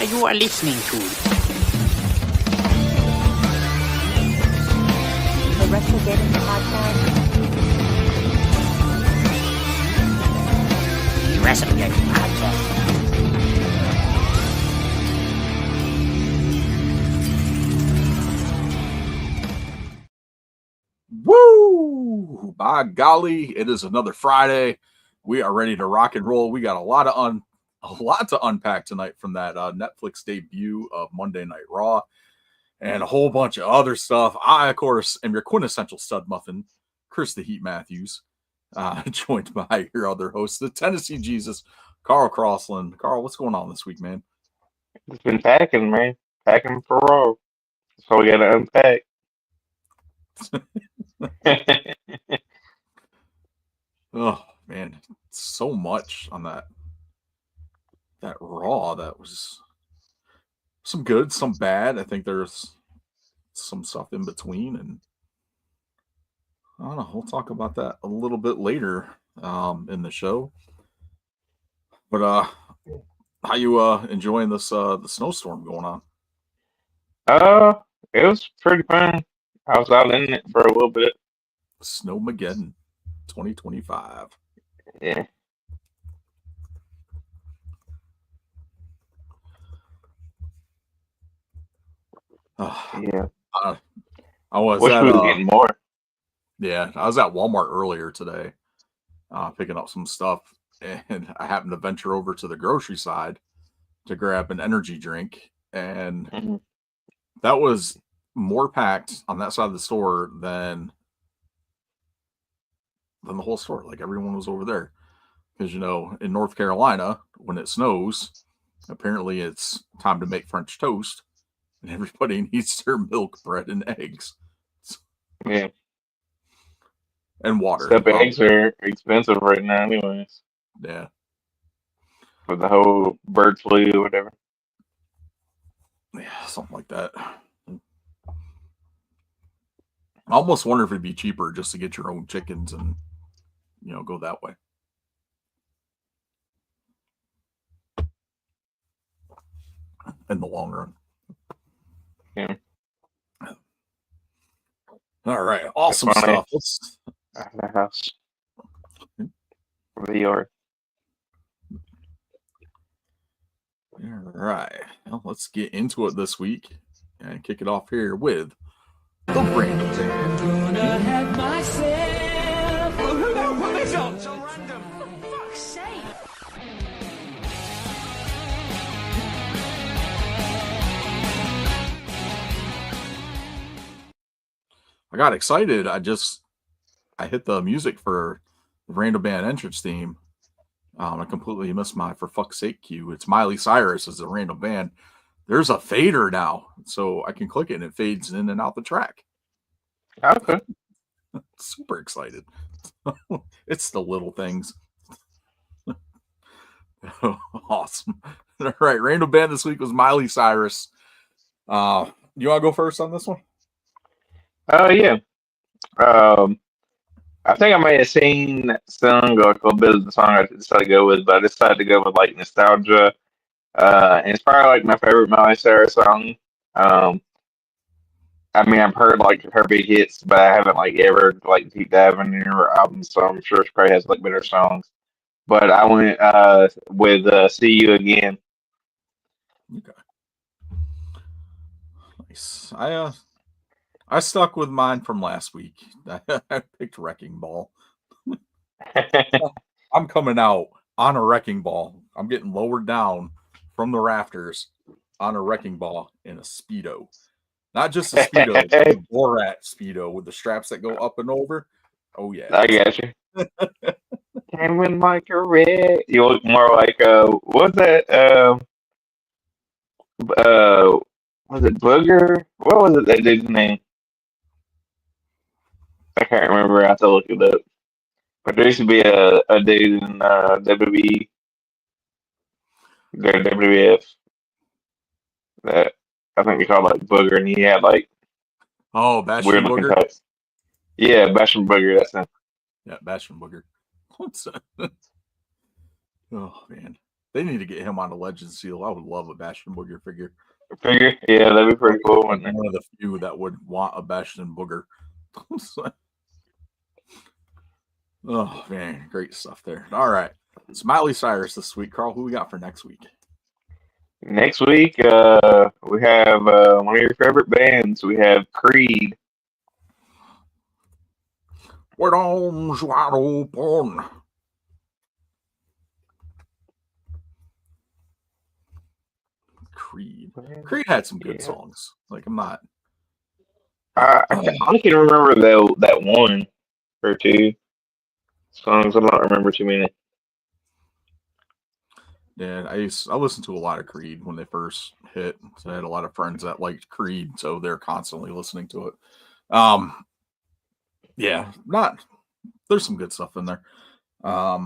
you are listening to the WrestleGeddon podcast. the WrestleGeddon podcast. Woo! By golly, it is another Friday. We are ready to rock and roll. We got a lot to unpack tonight from that Netflix debut of Monday Night Raw, and a whole bunch of other stuff. I, of course, am your quintessential stud muffin, Chris the Heat Matthews, joined by your other host, the Tennessee Jesus, Carl Crossland. Carl, what's going on this week, man? It's been packing, man. Packing for Raw. So we got to unpack. Oh man, so much on that Raw. That was some good, some bad. I think there's some stuff in between, and I don't know. We'll talk about that a little bit later in the show. But how you enjoying this the snowstorm going on? It was pretty fun. I was out in it for a little bit. Snowmageddon 2025. Yeah. Yeah. I was Wish we were getting more. Yeah, I was at Walmart earlier today, picking up some stuff, and I happened to venture over to the grocery side to grab an energy drink, and that was more packed on that side of the store than the whole store. Like, everyone was over there, because in North Carolina, when it snows, apparently it's time to make French toast, and everybody needs their milk, bread, and eggs. Yeah. And water. Except eggs are expensive right now, anyways. Yeah. For the whole bird flu or whatever. Yeah, something like that. I almost wonder if it'd be cheaper just to get your own chickens and, go that way. In the long run. Yeah. All right. Awesome stuff. Let's out of the house. For the yard. All right. Well, let's get into it this week and kick it off here with the Random Band. I'm gonna have myself. Well, who the hell put this on? So random. For fuck's sake. I got excited. I hit the music for the Random Band entrance theme. I completely missed my "for fuck's sake" cue. It's Miley Cyrus as the Random Band. There's a fader now, so I can click it and it fades in and out the track. Okay. Super excited. It's the little things. Awesome. All right, Random Band this week was Miley Cyrus. You want to go first on this one? Yeah. I think I may have seen that song or a little bit of the song I decided to go with, but I decided to go with like Nostalgia. And it's probably like my favorite Miley Cyrus song. I mean, I've heard like her big hits, but I haven't like ever like deep dive into her albums, so I'm sure she probably has like better songs. But I went with "See You Again." Okay. Nice. I stuck with mine from last week. I picked Wrecking Ball. I'm coming out on a wrecking ball. I'm getting lowered down from the rafters on a wrecking ball in a Speedo. Not just a Speedo, a Borat Speedo with the straps that go up and over. Oh, yeah. I got you. Came in like a red. You look more like what's that? Was it Booger? What was it that dude's name? I can't remember. I have to look it up. But there used to be a dude in WWE, their WWF, that I think we called like Booger, and he had like Bastion weird looking Booger. tights. Yeah, Bastion Booger. That's him. Yeah, Bastion Booger. What's that? Oh, man. They need to get him on a Legend Seal. I would love a Bastion Booger figure. Figure? Yeah, that'd be pretty cool. Like one of the few that would want a Bastion Booger. Oh man, great stuff there. All right, Smiley Cyrus this week. Carl, who we got for next week? Next week, we have one of your favorite bands. We have Creed. With arms wide open. Creed. Creed had some good songs. Like I'm not. I can't remember that one or two songs. I don't remember too many. Yeah, I listened to a lot of Creed when they first hit. So I had a lot of friends that liked Creed, so they're constantly listening to it. Yeah, there's some good stuff in there. I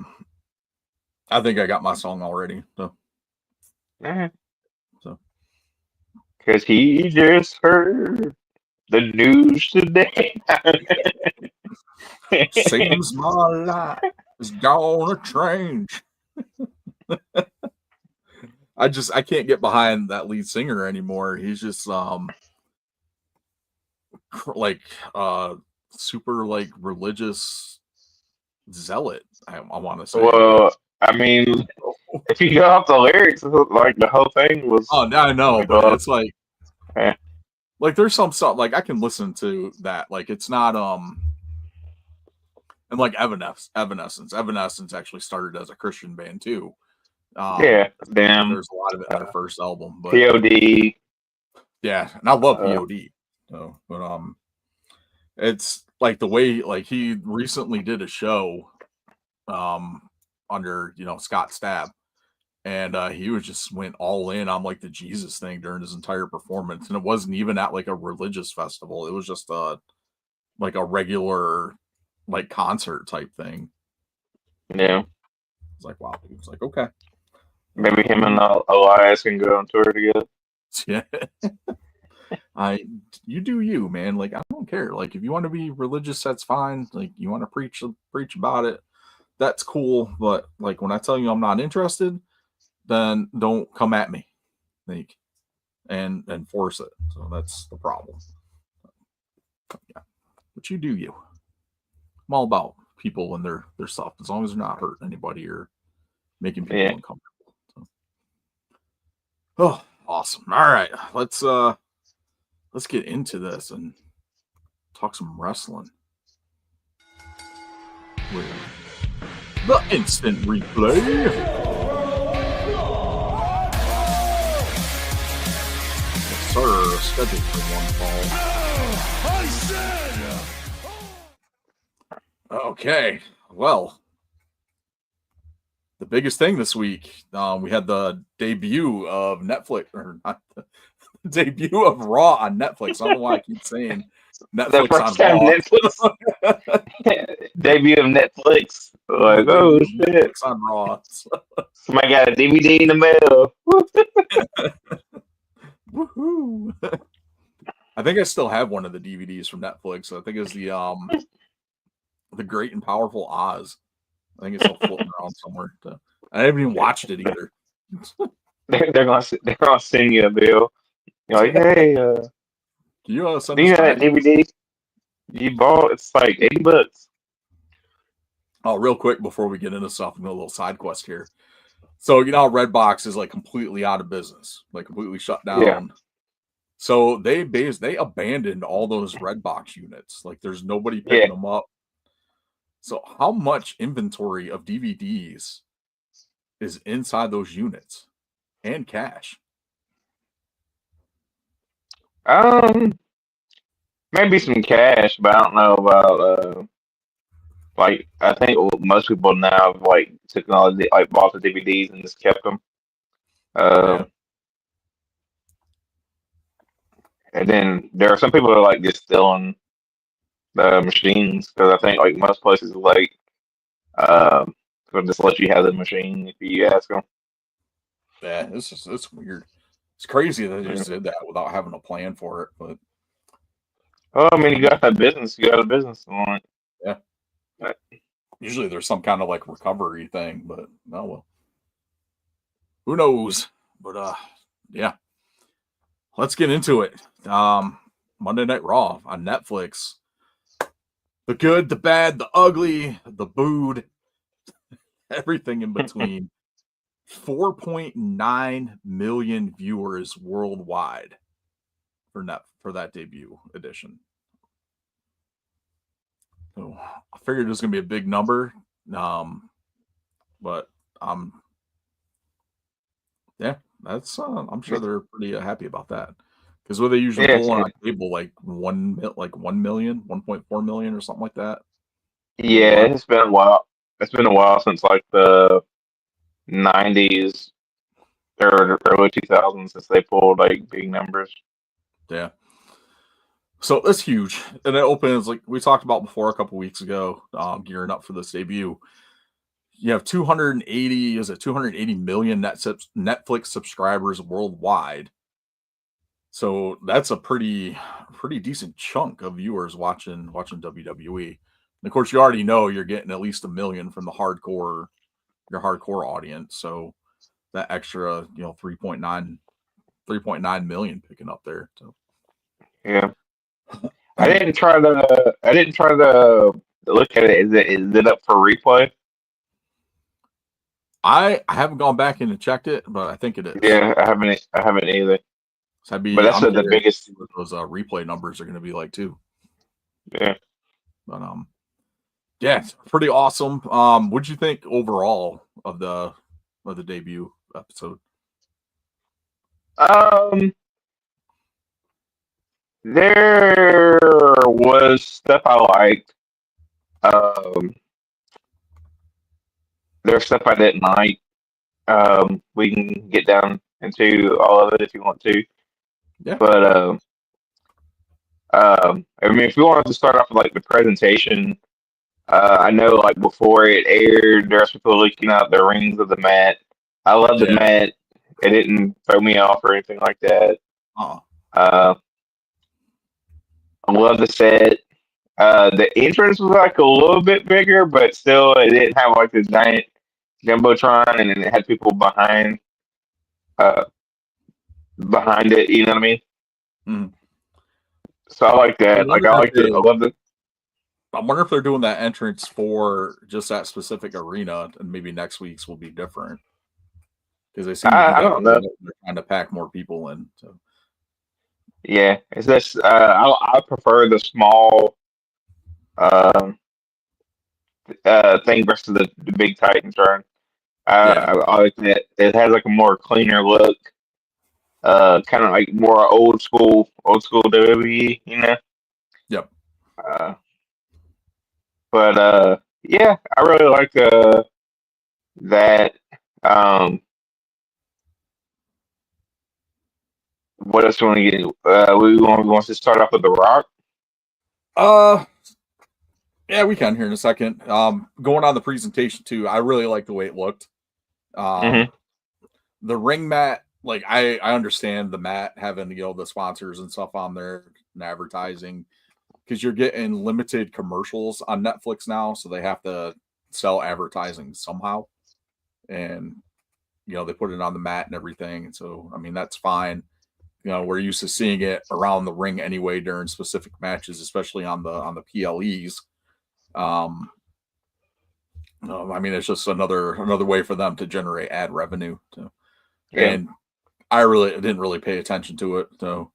think I got my song already. So, Because he just heard the news today. Seems my life is gonna change. I can't get behind that lead singer anymore. He's just super like religious zealot. I want to say. Well, I mean, if you go off the lyrics, like the whole thing was. Oh, I know, but it's like, yeah. Like there's some stuff like I can listen to that. Like it's not and like Evanescence actually started as a Christian band too. Yeah, damn. There's a lot of it in their first album, but POD. Yeah, and I love POD. So, but it's like the way like he recently did a show under Scott Stapp, and he was just went all in on like the Jesus thing during his entire performance, and it wasn't even at like a religious festival. It was just like a regular like concert type thing. Yeah, it's like wow. It was like okay, maybe him and Elias can go on tour together. Yeah. You do you, man. Like I don't care. Like if you want to be religious, that's fine. Like you want to preach about it, that's cool. But like when I tell you I'm not interested, then don't come at me, like, and force it. So that's the problem. Yeah, but you do you. I'm all about people and their stuff as long as they're not hurting anybody or making people uncomfortable. So. Oh, awesome! All right, let's get into this and talk some wrestling. With the instant replay. Yes, sir. Scheduled for one fall. Okay. Well, the biggest thing this week, we had the debut of Netflix, or not the debut of Raw on Netflix. I don't know why I keep saying Netflix on Raw. Debut of Netflix. Like, oh shit. Netflix on Raw. Somebody got a DVD in the mail. Woohoo. I think I still have one of the DVDs from Netflix. I think it's the Great and Powerful Oz. I think it's still floating around somewhere. I haven't even watched it either. They're gonna send you a bill. You're like, hey, can you send do you have that DVD you bought? It's like $80. Oh, real quick before we get into stuff, a little side quest here. So Redbox is like completely out of business, like completely shut down. Yeah. So they abandoned all those Redbox units. Like there's nobody picking them up. So how much inventory of DVDs is inside those units and cash? Maybe some cash, but I don't know about like I think most people now have like technology, like bought the DVDs and just kept them. And then there are some people that are like just stealing the machines because I think like most places like will just let you have the machine if you ask them. Yeah, it's weird. It's crazy that they just did that without having a plan for it. But I mean, you got that business. You got a business on it. Yeah. Usually there's some kind of like recovery thing, but oh well. who knows? But yeah, let's get into it. Monday Night Raw on Netflix. The good, the bad, the ugly, the booed, everything in between. 4.9 million viewers worldwide for that debut edition. So I figured it was going to be a big number, but yeah, that's I'm sure they're pretty happy about that. Because what they usually pull on cable like 1 million, 1.4 million or something like that. Yeah, it's been a while. It's been a while since like the 90s or early 2000s since they pulled like big numbers. Yeah. So it's huge. And it opens like we talked about before a couple weeks ago, gearing up for this debut. You have 280 million Netflix subscribers worldwide. So that's a pretty decent chunk of viewers watching WWE. And of course, you already know you're getting at least 1 million from your hardcore audience. So that extra, 3.9 million picking up there. So yeah, I didn't try to look at it. Is it up for replay? I haven't gone back in and checked it, but I think it is. Yeah, I haven't either. So but that's the biggest. What those replay numbers are going to be like too. Yeah, but yeah, it's pretty awesome. What'd you think overall of the debut episode? There was stuff I liked. There's stuff I didn't like. We can get down into all of it if you want to. Yeah. But I mean, if you wanted to start off with like the presentation, I know like before it aired, there was people looking out the rings of the mat. I love the mat. It didn't throw me off or anything like that. I love the set. The entrance was like a little bit bigger, but still, it didn't have like the giant jumbotron, and then it had people behind it. You know what I mean? Mm. So I like that. Like I like it. I love it. I wonder if they're doing that entrance for just that specific arena, and maybe next week's will be different. Because they seem I don't know. They're trying to pack more people in. So. Yeah, it's just I prefer the small thing versus the big Titantron. I like that. It has like a more cleaner look, kind of like more old school WWE, you know. Yep. But yeah, I really like that. What else do we want to get? We want to start off with The Rock. Yeah, we can here in a second. Going on the presentation too, I really like the way it looked. The ring mat, like I understand the mat having the sponsors and stuff on there and advertising, because you're getting limited commercials on Netflix now, so they have to sell advertising somehow, and they put it on the mat and everything. And so I mean that's fine. We're used to seeing it around the ring anyway during specific matches, especially on the PLEs. I mean, it's just another way for them to generate ad revenue. So. Yeah. And I didn't really pay attention to it. So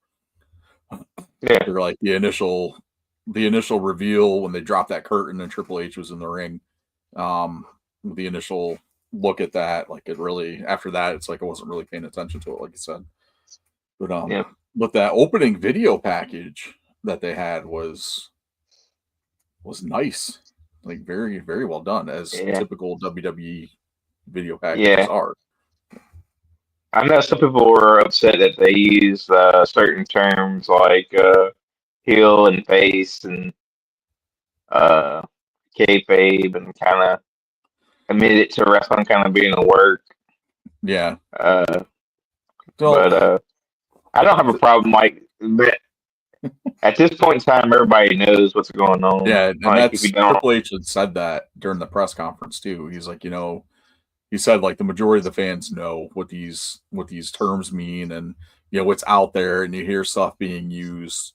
they're like the initial reveal when they dropped that curtain and Triple H was in the ring. The initial look at that, like it really, after that, it's like I wasn't really paying attention to it, like you said. But that opening video package that they had was nice, like very, very well done, as typical WWE video packages are. I know some people were upset that they use certain terms like heel and face and kayfabe and kind of admitted to wrestling kind of being a work. Yeah. But I don't have a problem like that. At this point in time, everybody knows what's going on. Yeah, and like, that's Triple H had said that during the press conference too. He's like, he said like the majority of the fans know what these terms mean, and what's out there, and you hear stuff being used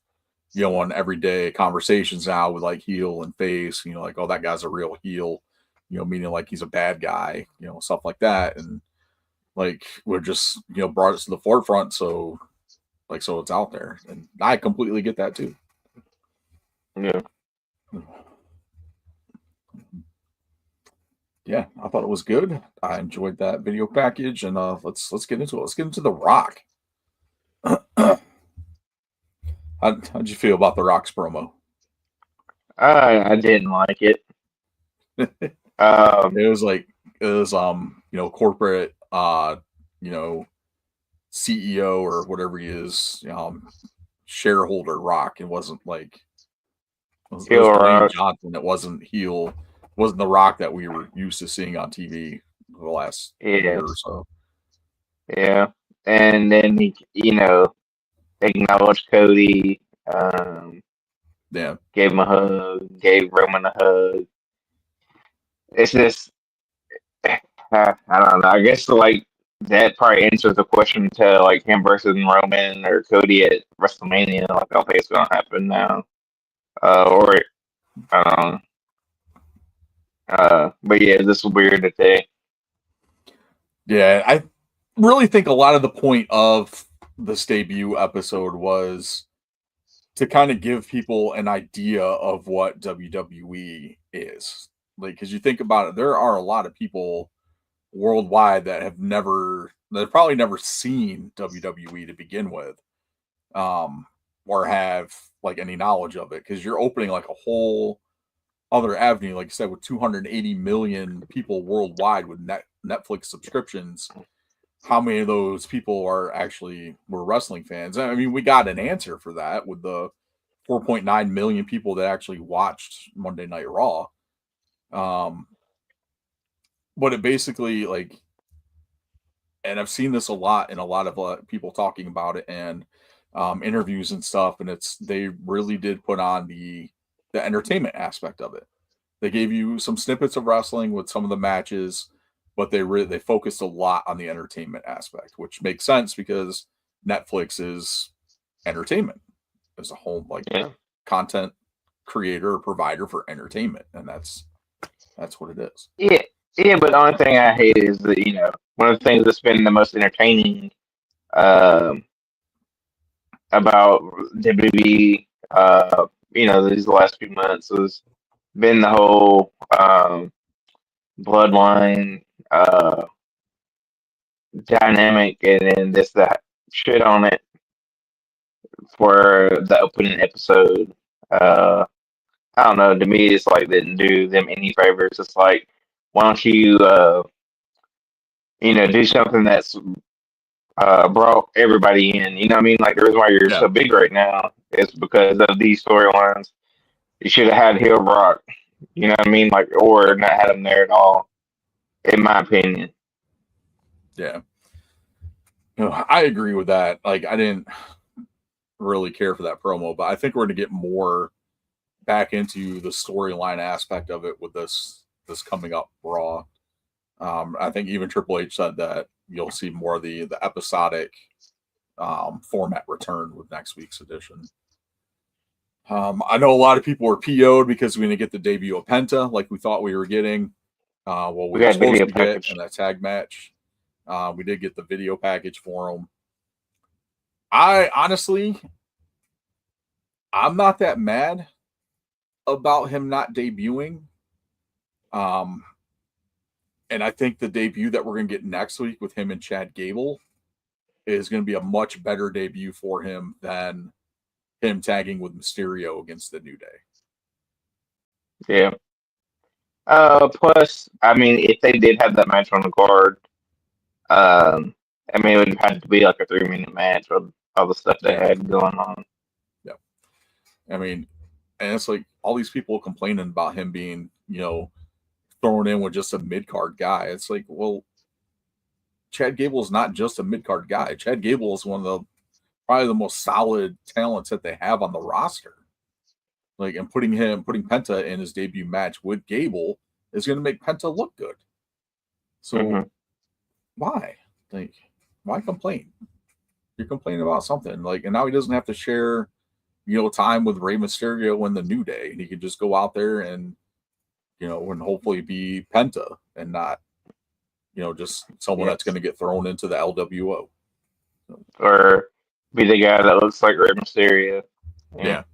on everyday conversations now with like heel and face, like, oh, that guy's a real heel, meaning like he's a bad guy, stuff like that. And like we're just brought it to the forefront, so it's out there, and I completely get that too. Yeah. Yeah, I thought it was good. I enjoyed that video package, and let's get into it. Let's get into The Rock. How'd you feel about The Rock's promo? I didn't like it. It was corporate CEO or whatever he is, shareholder Rock. It wasn't like it was Dwayne Johnson. It wasn't heel. It wasn't The Rock that we were used to seeing on TV for the last year or so. Yeah, and then he acknowledged Cody. Gave him a hug. Gave Roman a hug. It's just, I don't know. I guess like that probably answers the question to like him versus Roman or Cody at WrestleMania. Like I don't think it's gonna happen now. Or I don't know. But yeah, this is weird that they. Yeah, I really think a lot of the point of this debut episode was to kind of give people an idea of what WWE is. Like, because you think about it, there are a lot of people worldwide that have probably never seen WWE to begin with, or have like any knowledge of it, because you're opening like a whole other avenue, like you said, with 280 million people worldwide with Netflix subscriptions. How many of those people were wrestling fans? I mean, we got an answer for that with the 4.9 million people that actually watched Monday Night Raw. But it basically and I've seen this a lot in a lot of people talking about it and interviews and stuff, and they really did put on the entertainment aspect of it. They gave you some snippets of wrestling with some of the matches, but they focused a lot on the entertainment aspect, which makes sense because Netflix is entertainment as a whole, content creator or provider for entertainment, and that's what it is. Yeah, but the only thing I hate is that one of the things that's been the most entertaining about WWE these last few months has been the whole bloodline dynamic, and then just that shit on it for the opening episode. I don't know. To me, it's like didn't do them any favors. It's like, why don't you do something that's brought everybody in? You know what I mean? Like the reason why you're so big right now is because of these storylines. You should have had Hill Rock. You know what I mean? Like, or not had him there at all, in my opinion. Yeah. I agree with that. Like, I didn't really care for that promo, but I think we're going to get more back into the storyline aspect of it with this coming up Raw. I think even Triple H said that you'll see more of the episodic format return with next week's edition. I know a lot of people were PO'd because we didn't get the debut of Penta like we thought we were getting. We were supposed to get in that tag match. We did get the video package for him. I'm not that mad about him not debuting. And I think the debut that we're going to get next week with him and Chad Gable is going to be a much better debut for him than him tagging with Mysterio against the New Day. Yeah. Plus, I mean, if they did have that match on the card, it would have had to be like a 3-minute match with all the stuff they had going on. Yeah. I mean, and it's like all these people complaining about him being, thrown in with just a mid-card guy. It's like, well, Chad Gable is not just a mid-card guy. Chad Gable is one of probably the most solid talents that they have on the roster. Like, and putting Penta in his debut match with Gable is going to make Penta look good. So Mhm. why? Like, why complain? You're complaining about something. Like, and now he doesn't have to share, time with Rey Mysterio and the New Day. And he could just go out there and, and hopefully be Penta and not, just someone that's Yes. going to get thrown into the LWO. Or be the guy that looks like Rey Mysterio. Yeah.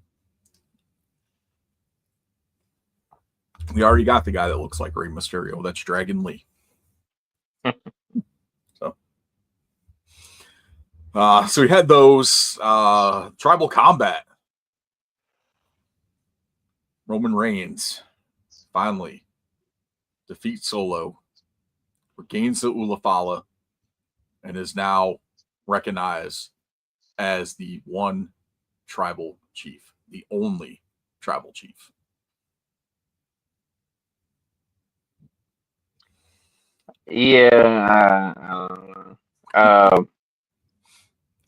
We already got the guy that looks like Rey Mysterio. That's Dragon Lee. So we had those tribal combat. Roman Reigns finally defeats Solo, regains the Ulafala, and is now recognized as the one tribal chief, the only tribal chief. Yeah.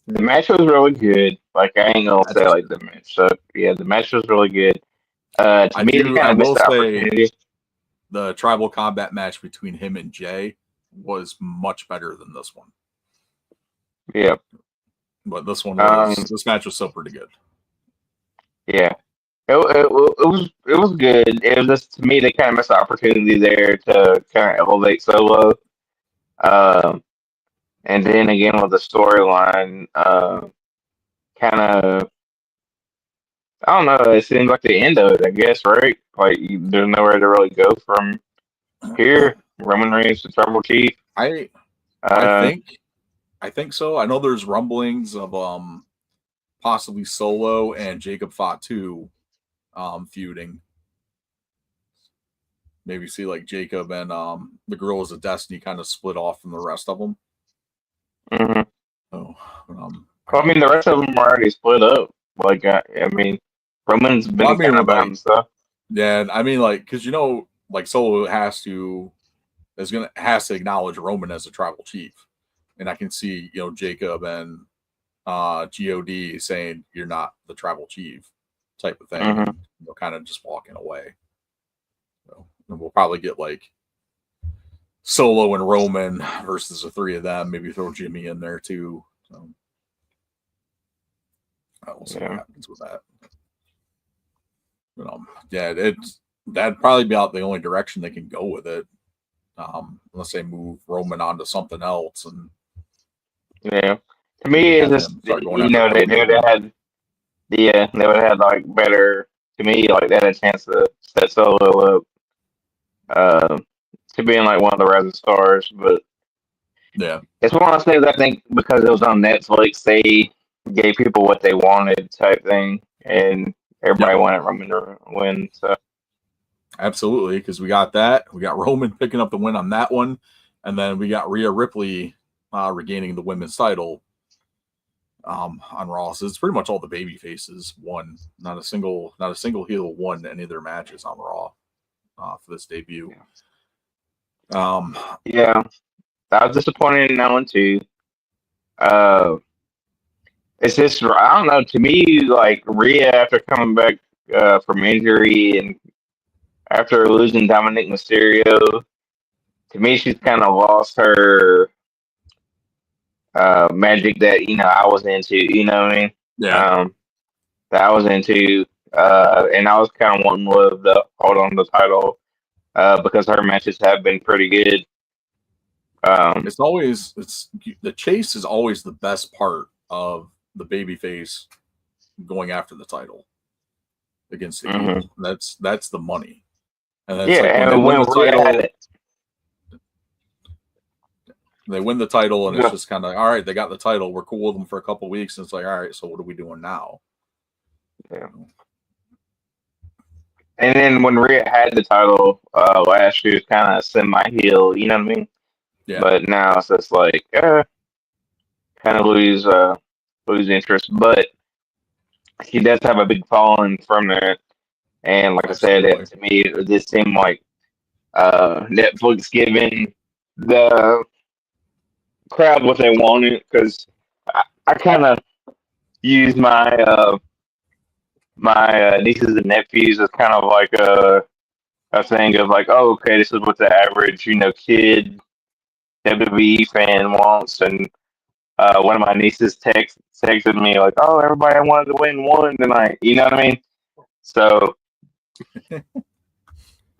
The match was really good. Like, I ain't gonna say like the match. So yeah, the match was really good. To me, they kind of missed the opportunity. The tribal combat match between him and Jay was much better than this one. Yeah, but this match was still pretty good. Yeah, it was good. It was just, to me, they kind of missed the opportunity there to kind of elevate Solo. And then again with the storyline, kind of, I don't know. It seems like the end of it, I guess, right? Like, there's nowhere to really go from here. Roman Reigns, the tribal chief. I think so. I know there's rumblings of possibly Solo and Jacob Fatu feuding. Maybe see like Jacob and the Guerrillas of Destiny kind of split off from the rest of them. Mm-hmm. Oh, I mean, the rest of them are already split up. Like, I mean, Roman's been kind of about stuff. Yeah, I mean, like, because like Solo has to acknowledge Roman as a tribal chief, and I can see Jacob and God saying you're not the tribal chief type of thing, mm-hmm. and, kind of just walking away. So, and we'll probably get like Solo and Roman versus the three of them. Maybe throw Jimmy in there too. So we'll see what happens with that. But, that'd probably be out the only direction they can go with it, unless they move Roman onto something else. And yeah, to me, it's just they would have had like better. To me, like, they had a chance to set Solo up to being like one of the rising stars, but yeah, it's one of those things. I think because it was on Netflix, they gave people what they wanted, type thing, and everybody wanted Roman to win. So absolutely, because we got that. We got Roman picking up the win on that one, and then we got Rhea Ripley regaining the women's title on Raw. So it's pretty much all the baby faces won. Not a single heel won any of their matches on Raw for this debut. Yeah, I was disappointed in that one too. It's just, I don't know. To me, like, Rhea, after coming back from injury and after losing Dominic Mysterio, to me, she's kind of lost her magic that I was into. You know what I mean? Yeah. That I was into, and I was kind of wanting Liv to hold on to the title because her matches have been pretty good. The chase is always the best part of the babyface going after the title against the heel. That's the money. And that's and when they win the title, and it's just kind of all right. They got the title. We're cool with them for a couple of weeks, and it's like, all right, so what are we doing now? Yeah. And then when Rhea had the title last year, it's kind of semi-heel. You know what I mean? Yeah. But now it's just like kind of lose interest. But he does have a big following from that, and like Absolutely. I said, to me, it just seemed like Netflix giving the crowd what they wanted, because I kind of use my my nieces and nephews as kind of like a thing of like, oh, okay, this is what the average kid WWE fan once, and one of my nieces texted me like, "Oh, everybody wanted to win one tonight." You know what I mean? So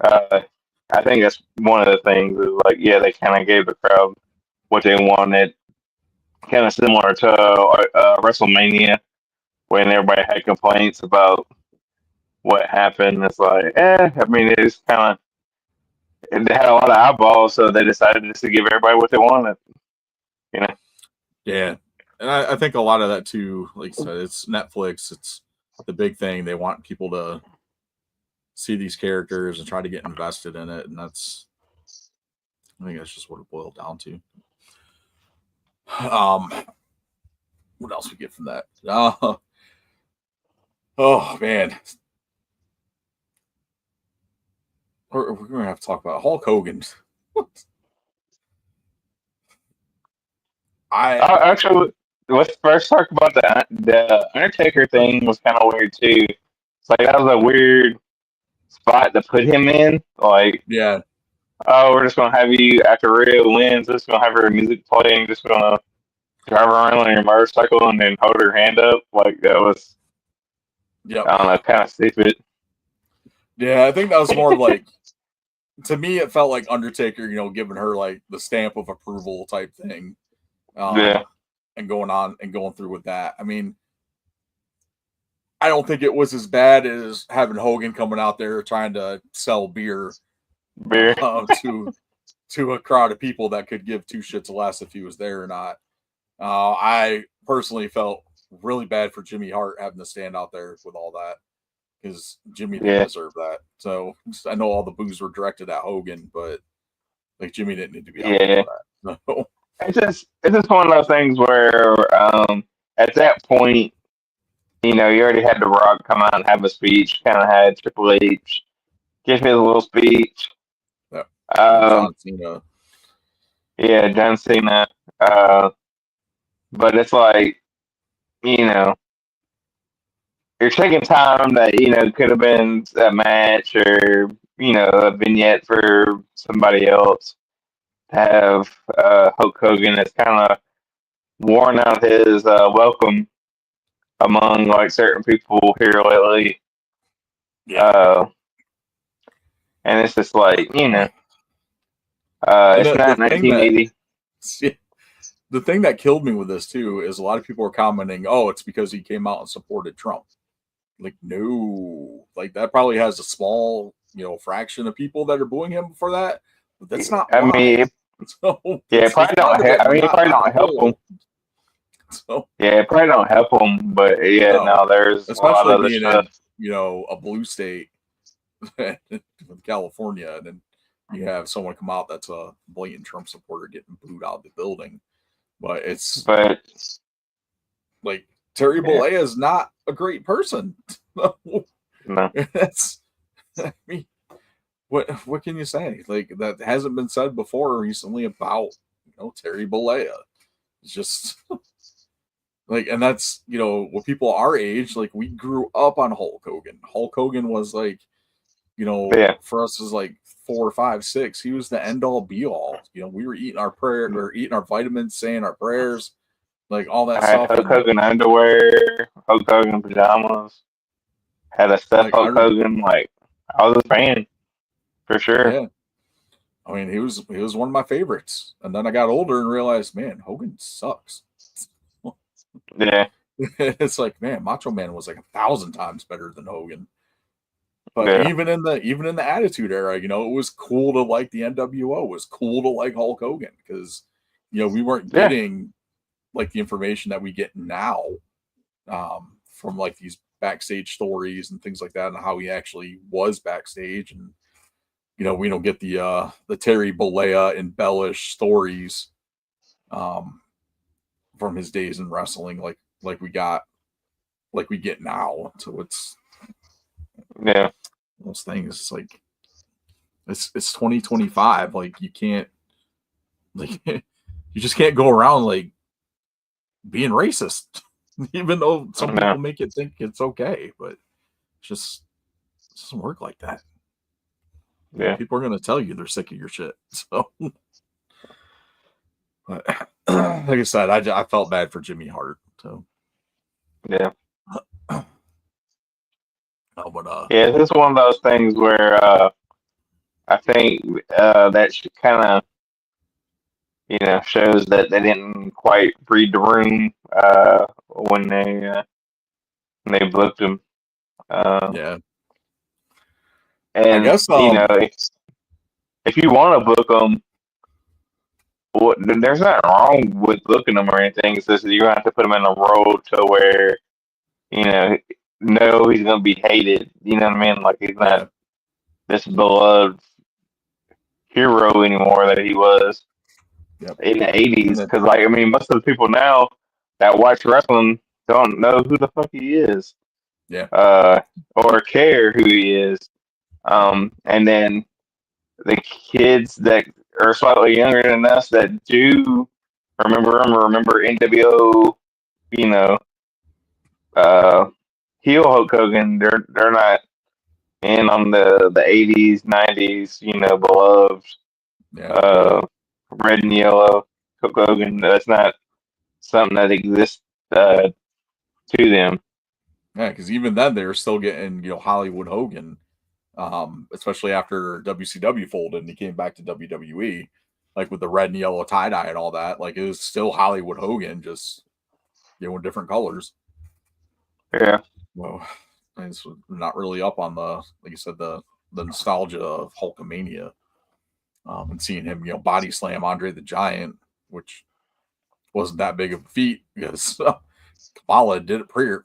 I think that's one of the things is like, yeah, they kind of gave the crowd what they wanted, kind of similar to WrestleMania when everybody had complaints about what happened. It's like, I mean, it's kind of they had a lot of eyeballs, so they decided just to give everybody what they wanted. You know? Yeah, and I think a lot of that too. Like I said, it's Netflix. It's the big thing. They want people to see these characters and try to get invested in it, and I think that's just what it boiled down to. What else we get from that? Oh man, we're gonna have to talk about Hulk Hogan. Actually, let's first talk about the Undertaker thing. Was kind of weird too. It's like that was a weird spot to put him in. Like, Yeah, oh, we're just gonna have you after Rhea wins, just gonna have her music playing, just gonna drive around on your motorcycle and then hold her hand up. Like that was, yeah, I don't know, kind of stupid. yeah. I think that was more like, to me, it felt like Undertaker, giving her like the stamp of approval type thing. Yeah. And going through with that. I mean, I don't think it was as bad as having Hogan coming out there trying to sell beer to a crowd of people that could give two shits less if he was there or not. I personally felt really bad for Jimmy Hart having to stand out there with all that because Jimmy didn't deserve that. So I know all the boos were directed at Hogan, but like Jimmy didn't need to be out there for that. So. It's just one of those things where at that point, you already had The Rock come out and have a speech. Kind of had Triple H give his little speech. Yeah. John Cena. Yeah, John Cena. But it's like, you're taking time that could have been a match or a vignette for somebody else. Have Hulk Hogan has kind of worn out his welcome among like certain people here lately. Yeah. And it's just like, it's not 1980. The thing that killed me with this too is a lot of people are commenting, "Oh, it's because he came out and supported Trump." Like, no, like that probably has a small, fraction of people that are booing him for that. But that's not. I mean, so, yeah, it probably don't. It probably don't help them. So yeah, it probably don't help them. But yeah, no, there's especially a lot of other being stuff. in, a blue state, with California, and then you have someone come out that's a blatant Trump supporter getting booed out of the building. But like Terry Bollea is not a great person. No. That's, I mean, what can you say? Like that hasn't been said before recently about Terry Bollea. It's just like, and that's with people our age, like we grew up on Hulk Hogan. Hulk Hogan was like, for us is like 4, 5, 6. He was the end all be all. We were eating our prayer, or eating our vitamins, saying our prayers, like all that stuff. Hulk Hogan underwear, Hulk Hogan pajamas. Had a stuffed Hulk Hogan. Like I was a fan for sure. Yeah, I mean he was one of my favorites. And then I got older and realized, man, Hogan sucks. Yeah, it's like, man, Macho Man was like 1,000 times better than Hogan. But even in the Attitude Era, it was cool to like the NWO. It was cool to like Hulk Hogan because we weren't getting like the information that we get now from like these backstage stories and things like that, and how he actually was backstage. And we don't get the Terry Bollea embellished stories from his days in wrestling like we get now. So it's those things. It's like it's 2025. Like you can't, like you just can't go around like being racist, even though some people make it think it's okay. But it doesn't work like that. Yeah, people are gonna tell you they're sick of your shit. So But like I said, I felt bad for Jimmy Hart. So Yeah. oh, but Yeah, it's one of those things where I think that kind of shows that they didn't quite read the room when they booked him. yeah, I And guess if you want to book them, there's nothing wrong with booking them or anything. It's just you have to put them in a role to where you know he's gonna be hated. You know what I mean? Like he's not yeah, this beloved hero anymore that he was yep. in the '80s. Yeah. Because like I mean, most of the people now that watch wrestling don't know who the fuck he is, Yeah. or care who he is. And then the kids that are slightly younger than us that do remember him or remember NWO, you know, heel Hulk Hogan, they're not in on the '80s, '90s, beloved Yeah. red and yellow Hulk Hogan. That's not something that exists to them. Yeah, because even then they were still getting, Hollywood Hogan, especially after WCW folded and he came back to WWE, like with the red and yellow tie dye and all that. Like it was still Hollywood Hogan, just in different colors. Yeah. Well, it's not really up on the, like you said, the nostalgia of Hulkamania, and seeing him, body slam Andre the Giant, which wasn't that big of a feat because Kamala did it prior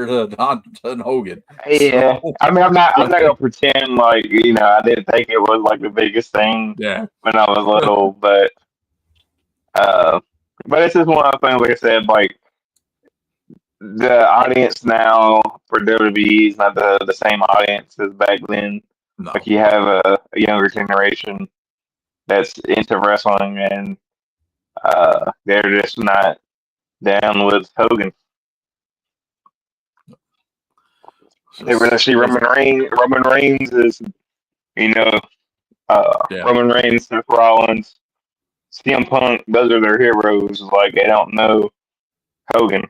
to Don Hogan. Yeah, So, I mean, I'm not gonna pretend like I didn't think it was like the biggest thing yeah, when I was little, but it's just one of the things. Like I said, like the audience now for WWE is not the same audience as back then. no, Like you have a younger generation that's into wrestling, and they're just not down with Hogan. They rather see Roman Reigns. Roman Reigns is, yeah, Roman Reigns, Seth Rollins, CM Punk. Those are their heroes. Like they don't know Hogan.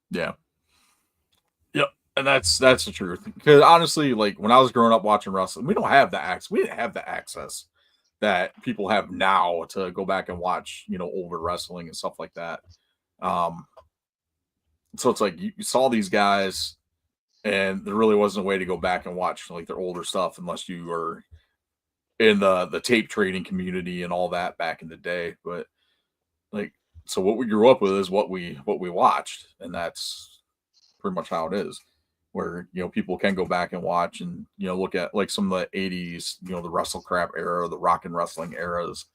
yeah, yep, and that's the truth. Because honestly, like when I was growing up watching wrestling, we didn't have the access that people have now to go back and watch, older wrestling and stuff like that. So it's like you saw these guys, and there really wasn't a way to go back and watch like their older stuff unless you were in the tape trading community and all that back in the day. But like, so what we grew up with is what we watched, and that's pretty much how it is. Where people can go back and watch and look at like some of the '80s, the Wrestle Crap era, the Rock and Wrestling eras,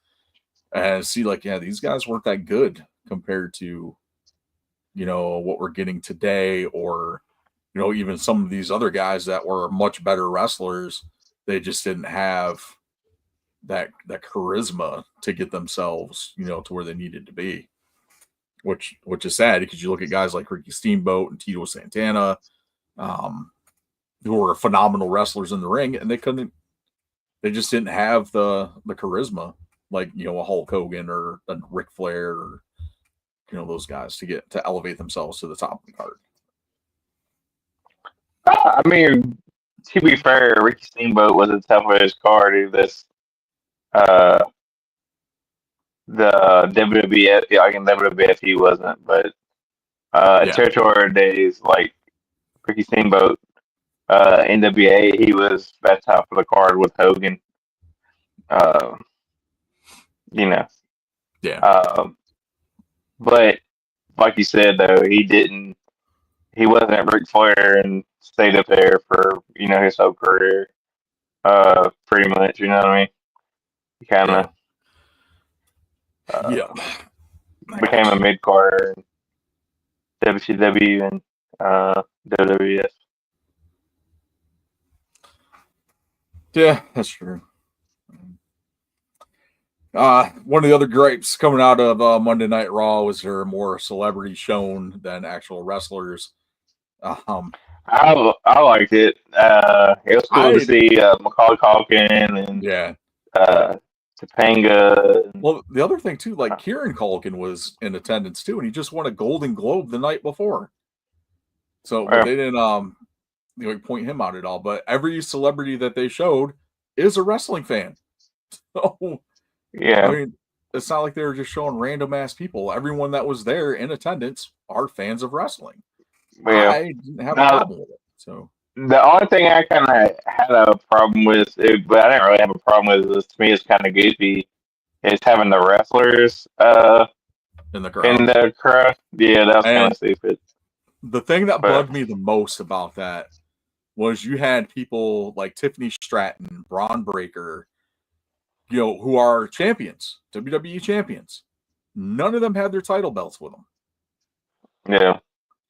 and see like, yeah, these guys weren't that good compared to what we're getting today, or even some of these other guys that were much better wrestlers. They just didn't have that charisma to get themselves to where they needed to be, which is sad because you look at guys like Ricky Steamboat and Tito Santana, who were phenomenal wrestlers in the ring, and they just didn't have the charisma like a Hulk Hogan or a Ric Flair, or those guys to elevate themselves to the top of the card. I mean, to be fair, Ricky Steamboat was a tough of his card. This the WWF, like in WWF, he wasn't, but Territory days, like Ricky Steamboat, NWA, he was that top of the card with Hogan. Yeah. But like you said, though, he wasn't Ric Flair and stayed up there for his whole career. Pretty much, you know what I mean. He kind of became a mid carder in WCW and WWF. Yeah, that's true. One of the other gripes coming out of Monday Night Raw was there more celebrity shown than actual wrestlers. I liked it. It was cool to see Macaulay Culkin and Topanga. Well, the other thing too, like Kieran Culkin was in attendance too, and he just won a Golden Globe the night before. So, but they didn't point him out at all. But every celebrity that they showed is a wrestling fan. So, Yeah. I mean, it's not like they were just showing random ass people. Everyone that was there in attendance are fans of wrestling. Yeah. I didn't have a problem with it. So the only thing I kind of had a problem with, but I didn't really have a problem with this. To me, it's kind of goofy. Is having the wrestlers in the crowd. in the crowd. Yeah, that's kind of stupid. The thing that bugged me the most about that was you had people like Tiffany Stratton, Braun Breaker, who are champions, WWE champions. None of them had their title belts with them. Yeah.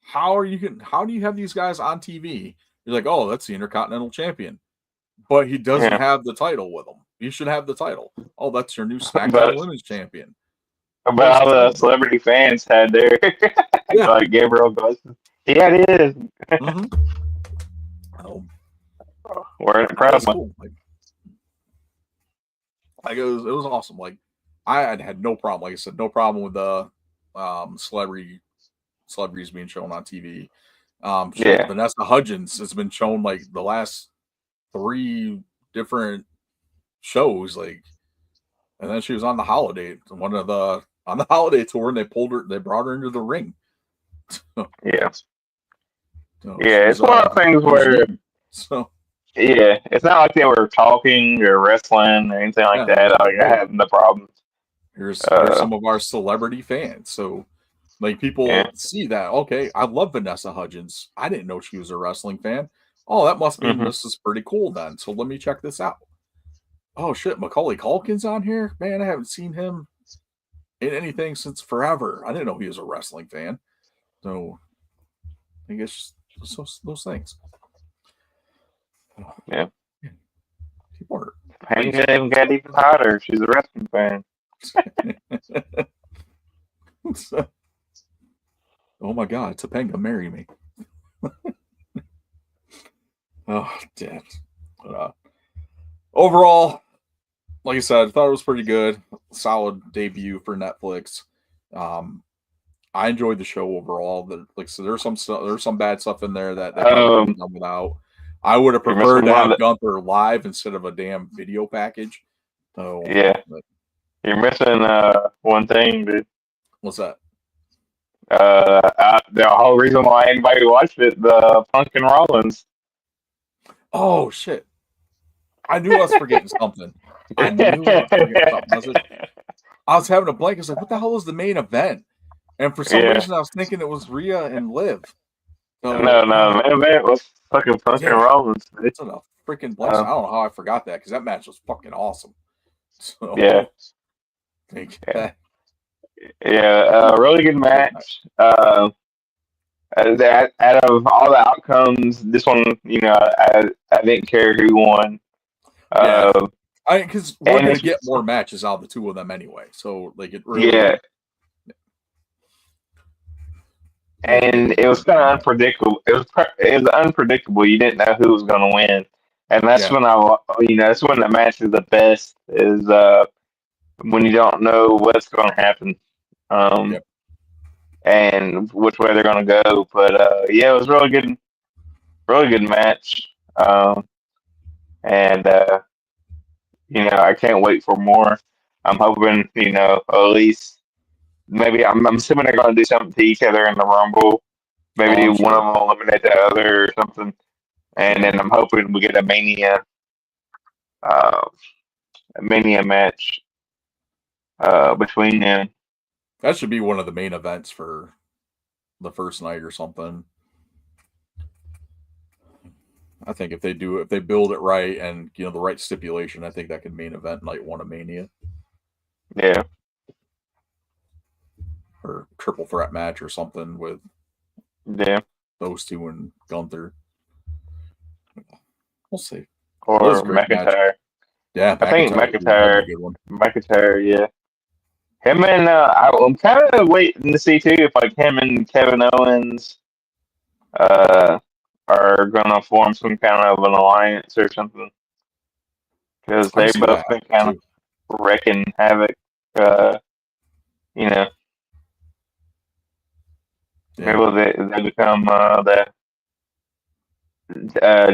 How do you have these guys on TV? You're like, oh, that's the Intercontinental Champion, but he doesn't have the title with him. You should have the title. Oh, that's your new SmackDown Women's Champion. But all the celebrity fans had their like Gabriel Gustin. Yeah, it is. We're in proud. Cool. Like it was awesome. Like I had no problem. Like I said, no problem with the celebrities being shown on TV. Vanessa Hudgens has been shown like the last 3 different shows, like, and then she was on the Holiday tour, and they brought her into the ring. It's one of the things where it's not like they were talking or wrestling or anything like that. Like I have no problem. Here's some of our celebrity fans. So like people see that, okay, I love Vanessa Hudgens. I didn't know she was a wrestling fan. Oh, that must mean this is pretty cool then. So let me check this out. Oh shit, Macaulay Culkin's on here? Man, I haven't seen him in anything since forever. I didn't know he was a wrestling fan. So I guess those things. Yeah. People are Topanga even got even hotter. She's a wrestling fan. Oh my God, Topanga, marry me. Oh, damn. Overall, like I said, I thought it was pretty good. Solid debut for Netflix. I enjoyed the show overall. Like I said, there's some bad stuff in there that they could have done without. I would have preferred to have Gunther live instead of a damn video package. So you're missing one thing, dude. What's that? The whole reason why anybody watched it, the Punk and Rollins. Oh shit! I knew I was forgetting something. I was having a blank. I was like, "What the hell is the main event?" And for some reason, I was thinking it was Rhea and Liv. So, no, the main event was fucking Punk and Rollins. It's a freaking blessing. I don't know how I forgot that because that match was fucking awesome. So, really good match. That out of all the outcomes, this one, I didn't care who won. Because we're gonna get more matches out of the two of them anyway. So like it really, and it was kind of unpredictable. It was unpredictable. You didn't know who was going to win, and that's when that's when the match is the best. Is when you don't know what's going to happen. And which way they're going to go. But it was really good match. And I can't wait for more. I'm hoping, at least maybe I'm assuming they're going to do something to each other in the Rumble. Maybe one of them eliminate the other or something. And then I'm hoping we get a Mania match between them. That should be one of the main events for the first night or something. I think if they build it right and the right stipulation, I think that could main event night 1 of Mania. Yeah. Or triple threat match or something with those two and Gunther. We'll see. Or McIntyre. Match. Yeah, I think McIntyre, yeah. Him and I'm kind of waiting to see too if like him and Kevin Owens are gonna form some kind of an alliance or something, because they both been kind of wrecking havoc. You know, Yeah. maybe they become the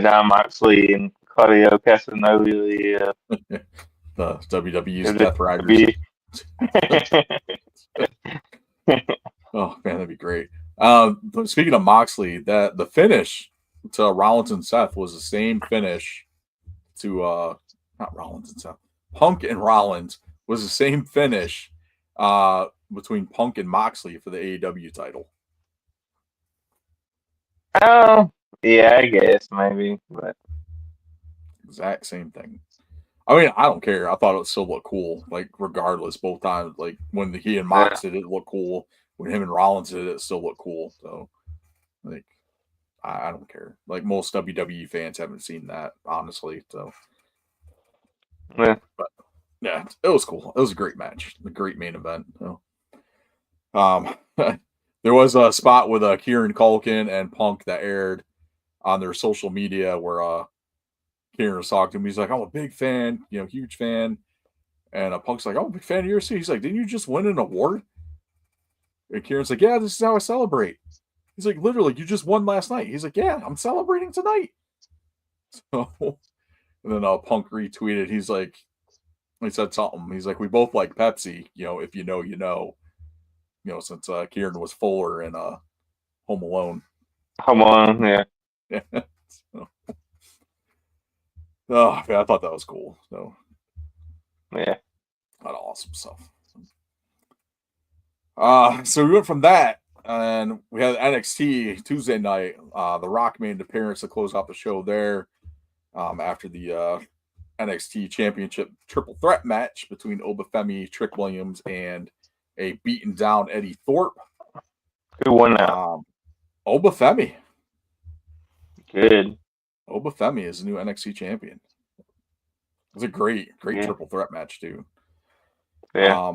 John Moxley and Claudio Castagnoli. The WWE's Death Riders. WWE. Oh man, that'd be great. But speaking of Moxley, that the finish to Rollins and Seth was the same finish to not Rollins and Seth. Punk and Rollins was the same finish between Punk and Moxley for the AEW title. Oh, yeah, I guess maybe, but Exact same thing. I mean, I don't care. I thought it still looked cool, like regardless, both times. Like when he and Mox did it looked cool. When him and Rollins did it still looked cool. So, like, I don't care. Like most WWE fans haven't seen that, honestly. So, yeah. But yeah, it was cool. It was a great match, a great main event. So, there was a spot with Kieran Culkin and Punk that aired on their social media where Kieran was talking to him. He's like, "I'm a big fan, huge fan." And Punk's like, "I'm a big fan of yours too." He's like, "Didn't you just win an award?" And Kieran's like, "Yeah, this is how I celebrate." He's like, "Literally, you just won last night." He's like, "Yeah, I'm celebrating tonight." So, and then Punk retweeted. He said something. He's like, "We both like Pepsi, if you know, you know." Since Kieran was Fuller in Home Alone. Come on, yeah. So, oh, man, I thought that was cool. So, yeah, a lot of awesome stuff. So we went from that, and we had NXT Tuesday night. The Rock made an appearance to close out the show there. After the NXT Championship triple threat match between Obafemi, Trick Williams, and a beaten down Eddie Thorpe. who won that? Obafemi. Good. Obafemi is the new NXT champion. It was a great triple threat match too. Yeah.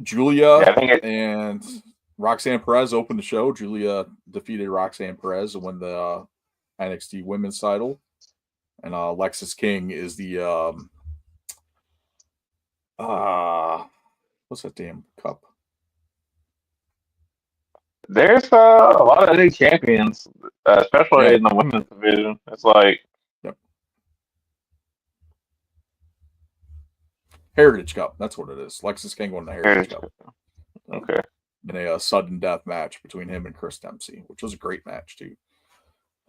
Julia and Roxanne Perez opened the show. Julia defeated Roxanne Perez to win the NXT Women's title, and Lexis King is the what's that damn cup? There's a lot of new champions, especially in the women's division. It's like Heritage Cup. That's what it is. Lexis King won the Heritage Cup. Okay. In a sudden death match between him and Chris Dempsey, which was a great match too.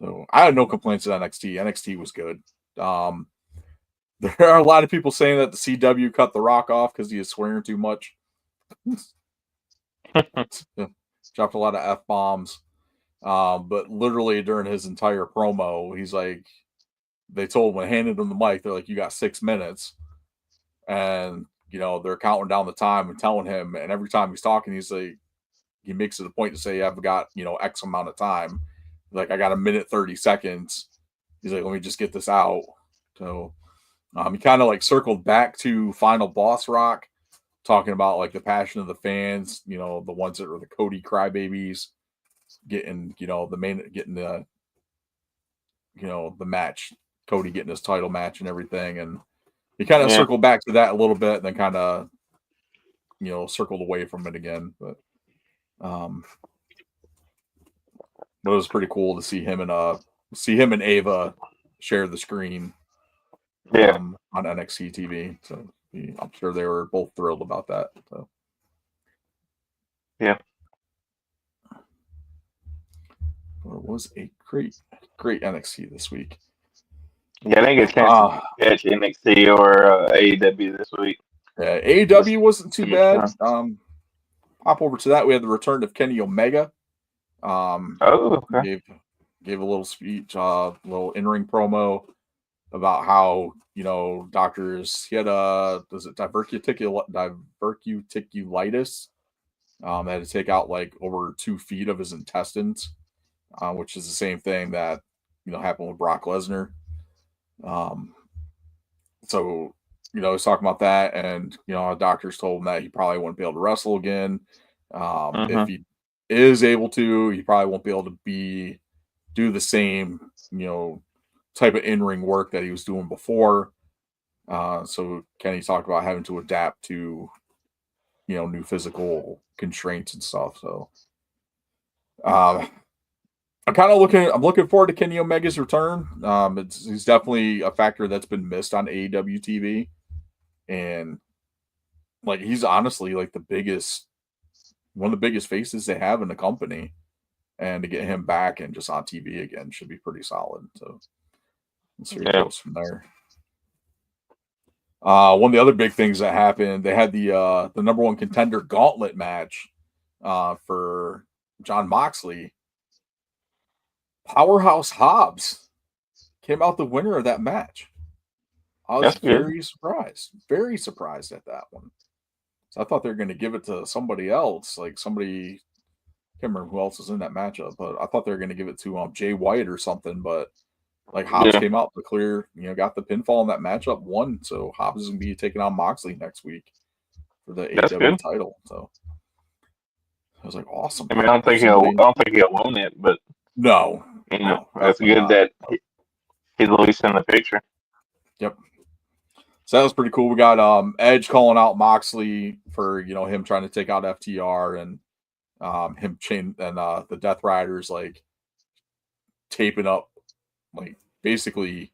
So I had no complaints at NXT. NXT was good. There are a lot of people saying that the CW cut The Rock off because he is swearing too much. Dropped a lot of F-bombs. But literally during his entire promo, he's like, they told him, when handed him the mic, they're like, "You got 6 minutes." And, they're counting down the time and telling him, and every time he's talking, he's like, he makes it a point to say, "I've got, X amount of time." Like, "I got 1:30." He's like, "Let me just get this out." So he kind of like circled back to Final Boss Rock, talking about like the passion of the fans, the ones that are the Cody crybabies, getting, the match, Cody getting his title match and everything. And he kind of circled back to that a little bit, and then kind of, circled away from it again. But it was pretty cool to see him and Ava share the screen. On NXT TV. So I'm sure they were both thrilled about that. So yeah. Well, it was a great NXT this week. Yeah, I think it's chance to catch NXT or AEW this week. Yeah, AEW wasn't too bad. Hop over to that. We had the return of Kenny Omega. Okay. Gave a little speech, little in-ring promo about how, doctors, he had diverticulitis. Had to take out like over 2 feet of his intestines, which is the same thing that, happened with Brock Lesnar. So, he's talking about that, and, doctors told him that he probably wouldn't be able to wrestle again. If he is able to, he probably won't be able to do the same, type of in-ring work that he was doing before. So Kenny talked about having to adapt to, new physical constraints and stuff. So I'm looking forward to Kenny Omega's return. He's definitely a factor that's been missed on AEW TV. And like, he's honestly like one of the biggest faces they have in the company. And to get him back and just on TV again should be pretty solid. So let's see where it goes from there. One of the other big things that happened, they had the number one contender gauntlet match for Jon Moxley. Powerhouse Hobbs came out the winner of that match. I was very surprised at that one. So I thought they were going to give it to somebody else, like somebody. Can't remember who else was in that matchup, but I thought they were going to give it to Jay White or something. But like Hobbs came out to clear, got the pinfall in that matchup, won. So Hobbs is going to be taking on Moxley next week for the AEW title. So I was like, awesome. I mean, I don't think he'll win it, but no, that's good that he's at least in the picture. Yep. So that was pretty cool. We got Edge calling out Moxley for him trying to take out FTR and him chain and the Death Riders like taping up, like basically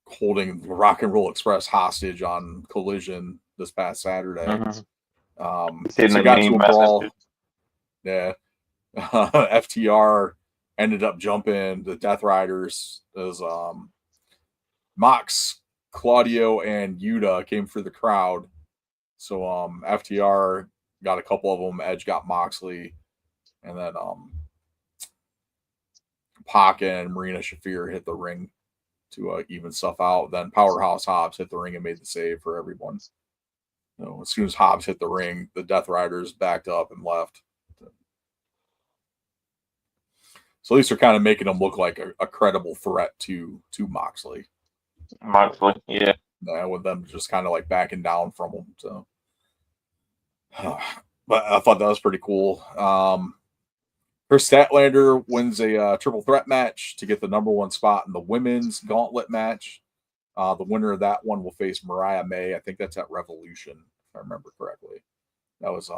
holding the Rock and Roll Express hostage on Collision this past Saturday. So got to a brawl. Yeah. FTR ended up jumping the Death Riders as Mox, Claudio, and Yuta came for the crowd. So FTR got a couple of them. Edge got Moxley, and then Pac and Marina Shafir hit the ring to even stuff out. Then Powerhouse Hobbs hit the ring and made the save for everyone. As soon as Hobbs hit the ring, the Death Riders backed up and left. So at least they're kind of making them look like a credible threat to Moxley. Yeah, with them just kind of like backing down from him. So. But I thought that was pretty cool. Chris Statlander wins a triple threat match to get the number one spot in the women's gauntlet match. The winner of that one will face Mariah May. I think that's at Revolution, if I remember correctly. That was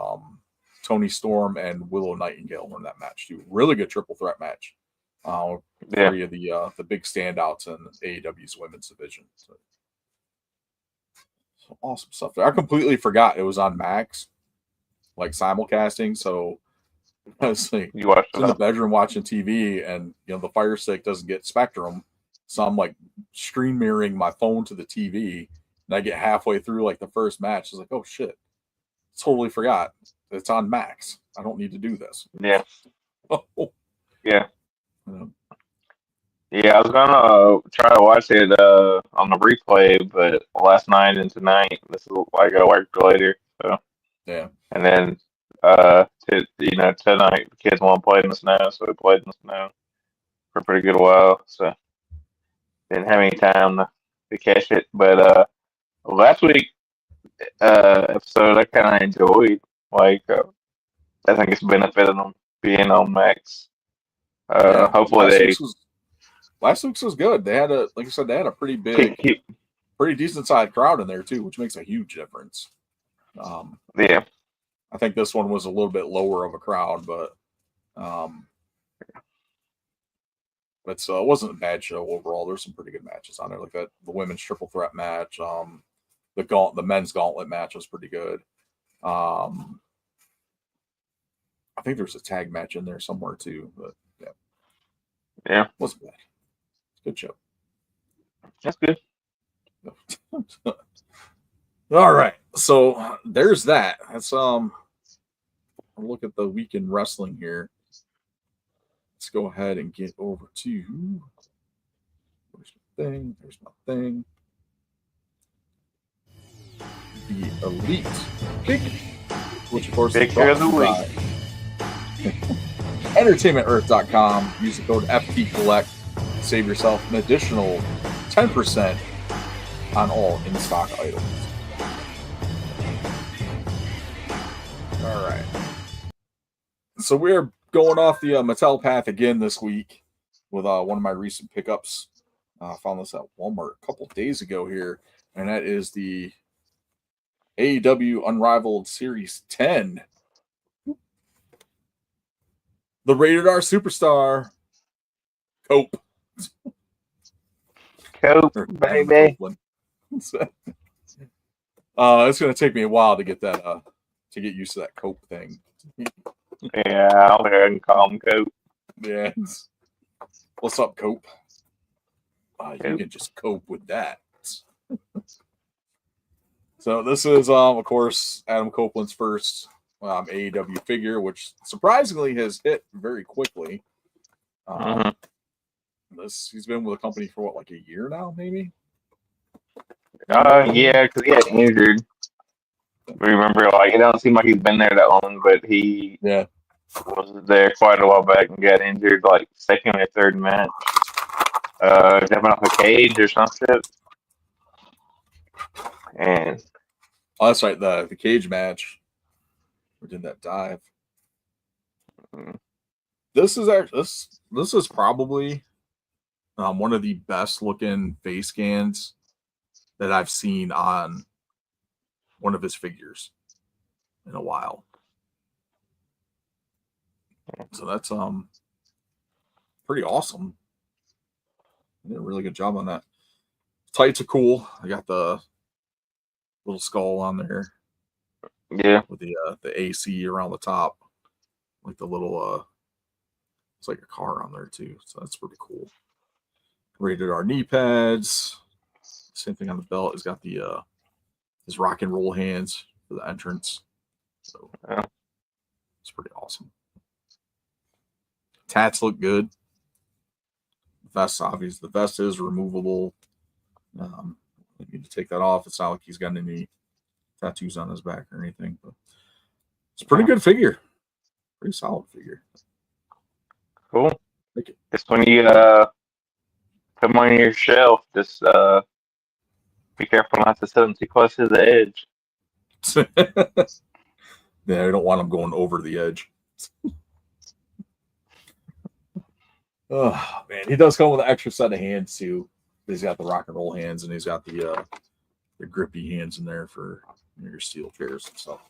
Toni Storm and Willow Nightingale won that match too. Really good triple threat match. Three of the big standouts in AEW's women's division. So awesome stuff there. I completely forgot it was on Max. Like simulcasting, so I was like, in the bedroom watching TV, and the Fire Stick doesn't get Spectrum, so I'm like screen mirroring my phone to the TV, and I get halfway through like the first match. I was like, oh shit, totally forgot it's on Max. I don't need to do this. Yeah. Yeah. Yeah, I was gonna try to watch it on the replay, but last night and tonight, this is I gotta work later, so. Yeah. And then, tonight the kids want to play in the snow, so we played in the snow for a pretty good while. So didn't have any time to catch it. But last week episode I kind of enjoyed. Like I think it's benefited them being on Max. Hopefully last week's was good. They had like I said, they had a pretty big, pretty decent sized crowd in there too, which makes a huge difference. Yeah, I think this one was a little bit lower of a crowd, but it wasn't a bad show overall. There's some pretty good matches on there, like that the women's triple threat match. The men's gauntlet match was pretty good. I think there's a tag match in there somewhere too, but yeah, wasn't bad. Good show. That's good. All right, so there's that. That's I'll look at the weekend wrestling here. Let's go ahead and get over to there's my thing. The Elite Pick, which of course is brought to you by EntertainmentEarth.com. Use the code FTCollect. Save yourself an additional 10% on all in-stock items. All right. So we're going off the Mattel path again this week with one of my recent pickups. I found this at Walmart a couple days ago here. and that is the AEW Unrivaled Series 10. The Rated R Superstar, Cope. Cope, baby. It's going to take me a while to get that, to get used to that Cope thing. Yeah, I'll go ahead and call him Cope. Yeah. What's up, Cope? You Cope. can just cope with that. So this is, of course, Adam Copeland's first AEW figure, which surprisingly has hit very quickly. He's been with the company for what, like a year now, maybe? Yeah, because he got injured. Remember, like, it don't seem like he's been there that long, but he was there quite a while back and got injured, like, second or third match. Jumping off a cage or some shit. And oh, that's right, the cage match. We did that dive. This is probably one of the best looking face scans that I've seen on one of his figures in a while. So that's pretty awesome. They did a really good job on that. Tights are cool. I got the little skull on there. Yeah. With the AC around the top. Like the little it's like a car on there too. So that's pretty cool. Rated R knee pads. Same thing on the belt. He's got the his rock and roll hands for the entrance. So it's pretty awesome. Tats look good. Vest, obviously, the vest is removable. You need to take that off. It's not like he's got any tattoos on his back or anything, but it's a pretty good figure. Pretty solid figure. Cool. Just when you put them on your shelf, just be careful not to set them too close to the edge. Yeah, I don't want them going over the edge. Oh man, he does come with an extra set of hands too. He's got the rock and roll hands, and he's got the grippy hands in there for your steel chairs and stuff.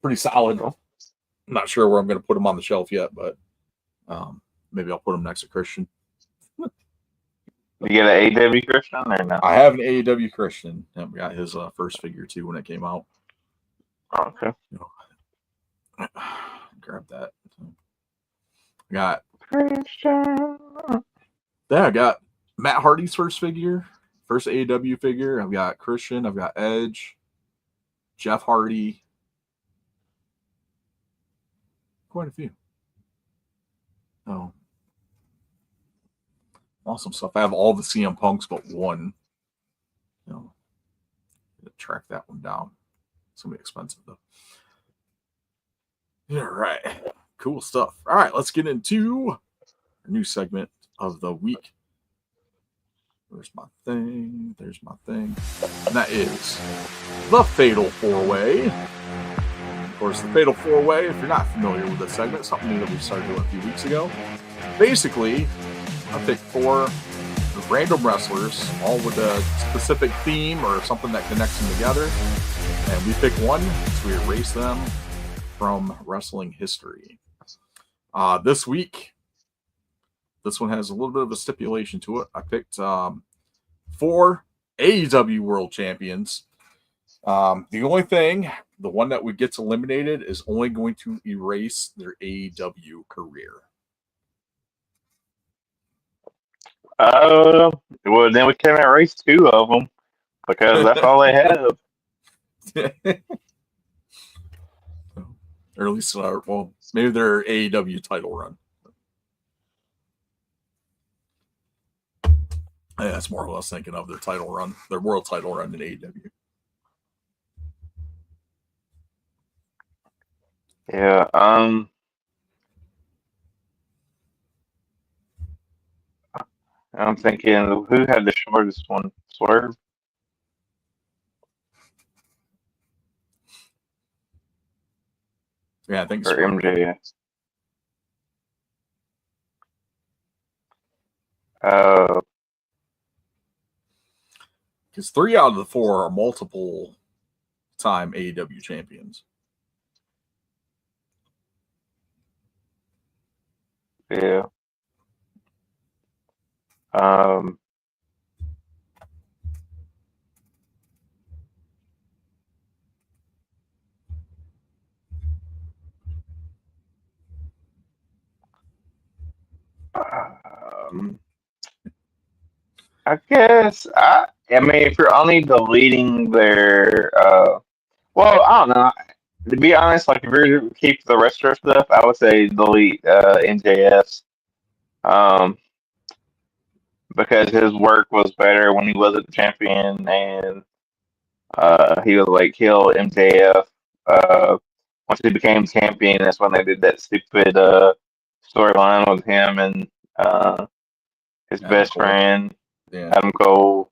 Pretty solid. I'm not sure where I'm going to put him on the shelf yet, but maybe I'll put him next to Christian. You get an AEW Christian or no? I have an AEW Christian. I got his first figure too when it came out. Oh, okay. Grab that. I got Christian. Yeah, I got Matt Hardy's first figure, first AEW figure. I've got Christian. I've got Edge, Jeff Hardy. Quite a few. Oh. Awesome stuff. I have all the CM Punks but one. Track that one down. It's going to be expensive, though. All right. Cool stuff. All right, let's get into our new segment of the week. There's my thing. There's my thing. And that is the Fatal 4-Way. Of course, the Fatal 4-Way, if you're not familiar with this segment, it's something new that we started doing a few weeks ago. Basically, I pick 4 random wrestlers, all with a specific theme or something that connects them together. And we pick one, so we erase them from wrestling history. This week, this one has a little bit of a stipulation to it. I picked 4 AEW World Champions. The only thing, the one that gets eliminated is only going to erase their AEW career. Well, then we can erase 2 of them because that's all they have. Or at least, well, maybe their AEW title run. Yeah, that's more what I was thinking of, their title run, their world title run in AEW. Yeah, I'm thinking, who had the shortest one? Swerve? Yeah, I think Or Swerve. MJF? Because 3 out of the 4 are multiple time AEW champions. Yeah. I guess I mean if you're only deleting their well, I don't know. To be honest, like if you're to keep the rest of their stuff, I would say delete NJS. Um because his work was better when he wasn't the champion and he was like kill MJF. Once he became champion, that's when they did that stupid storyline with him and his Adam best Cole. friend Yeah. Adam Cole.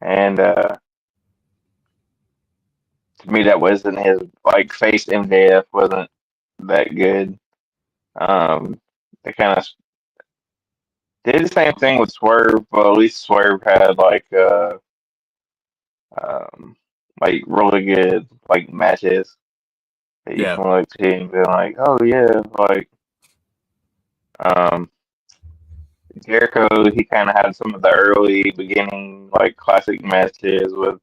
And to me, that wasn't his like face MJF wasn't that good. They kind of did the same thing with Swerve, but at least Swerve had like really good like matches that you Yeah. can like see and be like, oh yeah, like Jericho. He kind of had some of the early beginning like classic matches with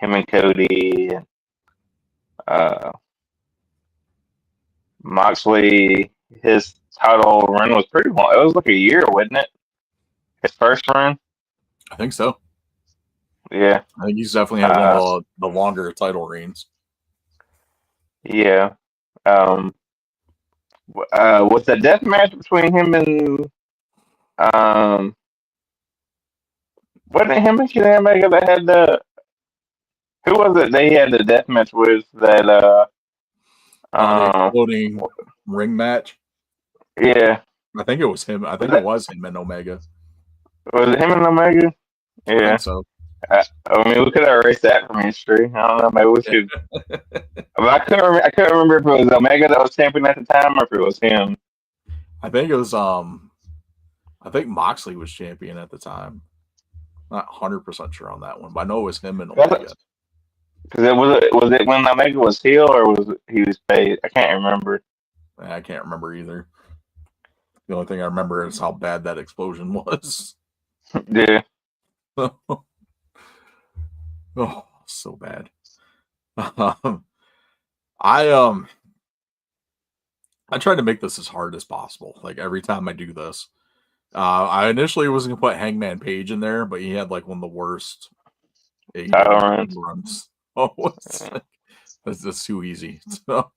him and Cody. And, Moxley, his title run was pretty long. It was like a year, wasn't it? His first run. I think so. Yeah. I think he's definitely had one of the longer title reigns. Yeah. Was the death match between him and wasn't it him and Kenny Omega that had the who was it they had the death match with that The exploding ring match. yeah. I think it was him. I think it was him and Omega. Was it him and Omega? I Yeah. think so. I mean, we could have erased that from history. I don't know. Maybe we should. But I couldn't remember if it was Omega that was champion at the time or if it was him. I think it was I think Moxley was champion at the time. Not 100% sure on that one, but I know it was him and Omega. Because was it when Omega was heel or was he was paid? I can't remember. I can't remember either. The only thing I remember is how bad that explosion was. Yeah. Oh, so bad. I tried to make this as hard as possible. Like every time I do this, I initially was gonna put Hangman Page in there, but he had like one of the worst runs. Oh, that's too easy. So,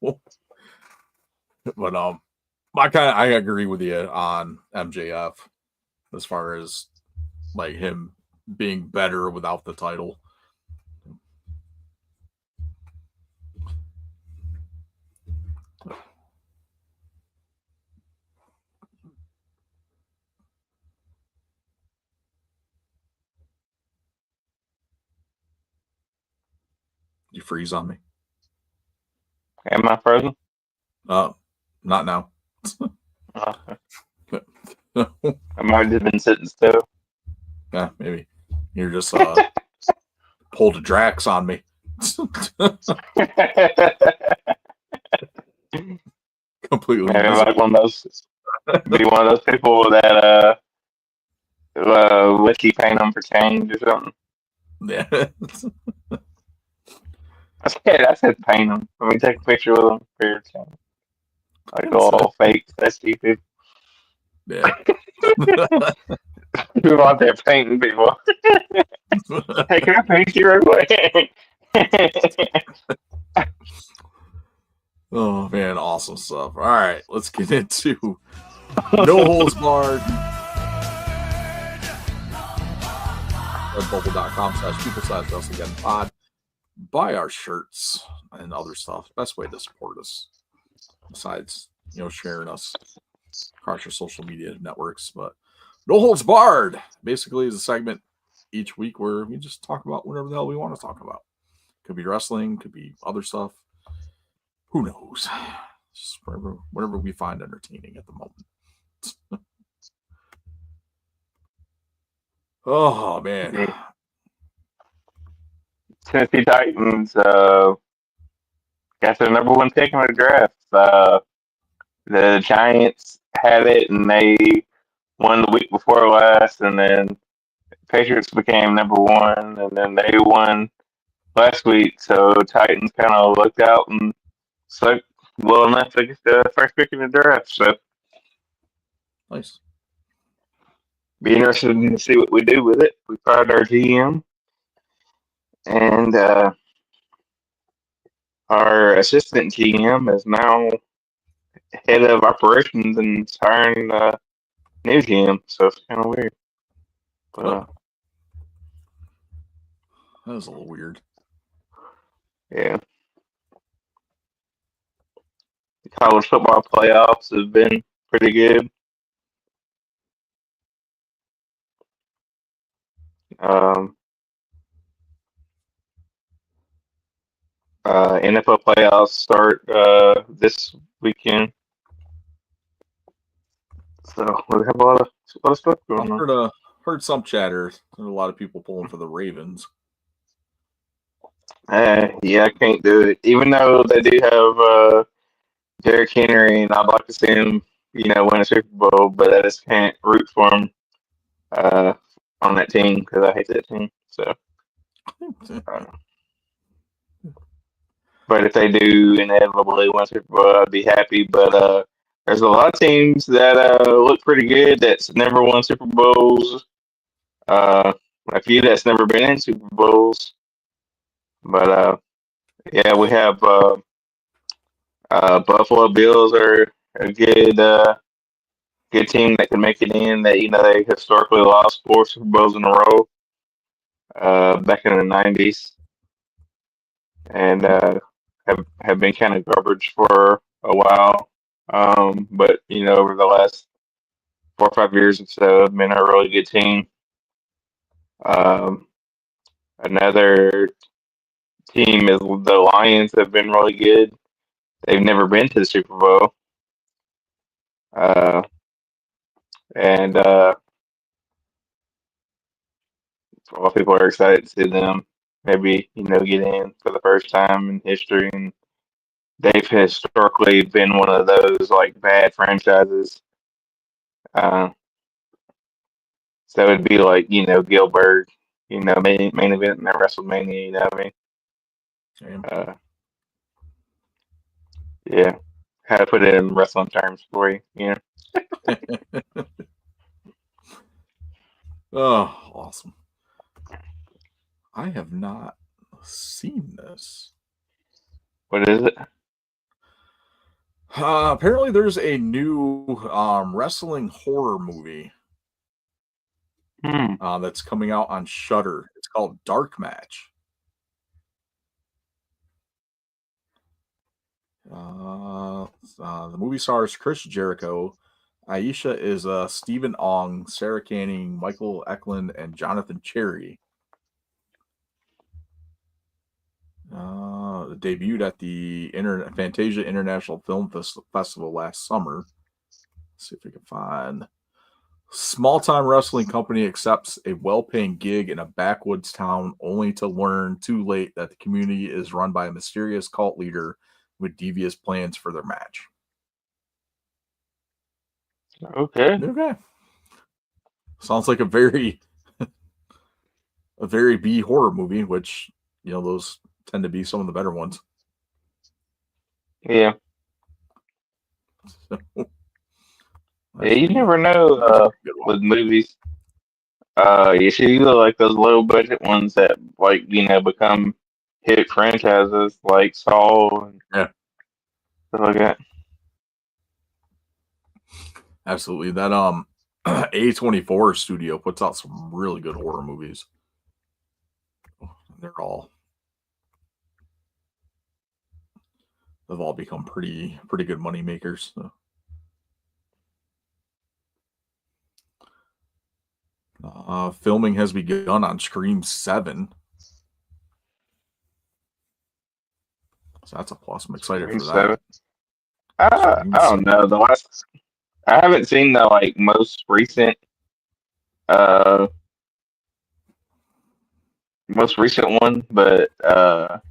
but I agree with you on MJF as far as like him being better without the title. You freeze on me. Am I frozen? Not now. I might have been sitting still. Yeah, maybe. You're just pulled a Drax on me. Completely. Maybe like one of those. Be one of those people that whiskey paint them for change or something. Yeah. I said paint them. Let me take a picture with them for your change. Like all fake, testy people. Yeah. People out there painting people. Hey, can I paint you real quick? Oh man, awesome stuff. All right, let's get into No Holds Barred. Redbubble.com/people/WrestleGettingPod. Buy our shirts and other stuff. Best way to support us, besides sharing us across your social media networks. But No Holds Barred basically is a segment each week where we just talk about whatever the hell we want to talk about. Could be wrestling, could be other stuff. Who knows? Just whatever we find entertaining at the moment. Oh man. The Tennessee Titans got their number one pick in the draft. The Giants had it, and they won the week before last, and then Patriots became number one, and then they won last week. So Titans kind of looked out and stuck well enough to get the first pick in the draft. So Nice. be interested to see what we do with it. We fired our GM, and our assistant GM is now head of operations and hiring new GM. So it's kind of weird. But That was a little weird. yeah. The college football playoffs have been pretty good. NFL playoffs start this weekend, so we have a lot of stuff going on. Heard some chatter. There's a lot of people pulling for the Ravens. Yeah, I can't do it. Even though they do have Derrick Henry, and I'd like to see him, win a Super Bowl, but I just can't root for him on that team because I hate that team. So, but if they do inevitably win a Super Bowl, I'd be happy. But there's a lot of teams that look pretty good that's never won Super Bowls. A few that's never been in Super Bowls. But yeah, we have Buffalo Bills are a good team that can make it in. That they historically lost 4 Super Bowls in a row back in the '90s, and have been kind of garbage for a while. But over the last 4 or 5 years or so, have been a really good team. Another team is the Lions. Have been really good. They've never been to the Super Bowl. And a lot of people are excited to see them maybe, get in for the first time in history. And they've historically been one of those like bad franchises. So it'd be like, Gilbert, main event in that WrestleMania, you know what I mean? Same. Yeah. How to put it in wrestling terms for you, Oh, awesome. I have not seen this. What is it? Apparently, there's a new wrestling horror movie that's coming out on Shudder. It's called Dark Match. The movie stars Chris Jericho. Aisha is Stephen Ong, Sarah Canning, Michael Eklund, and Jonathan Cherry. Debuted at the Fantasia International Film Festival last summer. Let's see if we can find. Small-time wrestling company accepts a well-paying gig in a backwoods town only to learn too late that the community is run by a mysterious cult leader with devious plans for their match. Okay. Sounds like a very B horror movie, which those tend to be some of the better ones. Yeah. Yeah, you never know with movies. You see like those low budget ones that become hit franchises like Saw and stuff like that. Absolutely. That A24 studio puts out some really good horror movies. They've all become pretty good money makers. So. Filming has begun on Scream 7. So that's a plus. I'm excited for that. I don't know. I haven't seen the most recent most recent one, but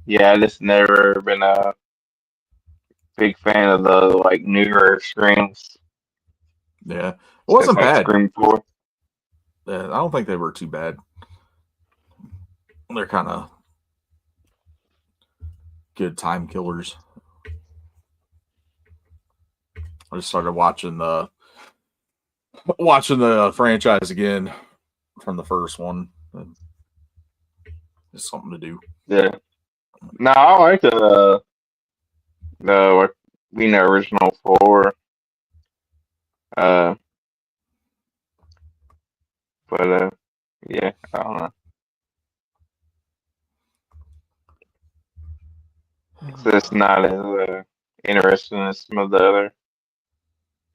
yeah, I just never been a big fan of the like newer Screams. Yeah, it wasn't Like bad. Scream 4. I don't think they were too bad. They're kind of good time killers. I just started watching the franchise again from the first one. It's something to do. Yeah. No, I like the like, original 4. But yeah, I don't know. It's just not as interesting as some of the other.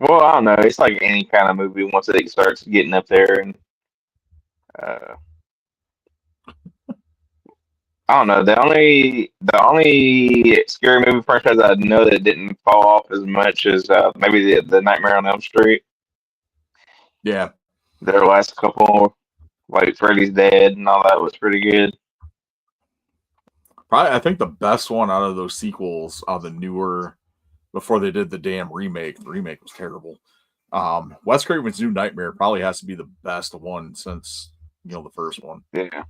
Well, I don't know. It's like any kind of movie once it starts getting up there, and uh, I don't know. The only scary movie franchise I know that didn't fall off as much as maybe the Nightmare on Elm Street. Yeah, Their last couple, like Freddy's Dead and all that, was pretty good. probably I think the best one out of those sequels are the newer. Before they did the damn remake, the remake was terrible. Wes Craven's New Nightmare probably has to be the best one since the first one. Yeah,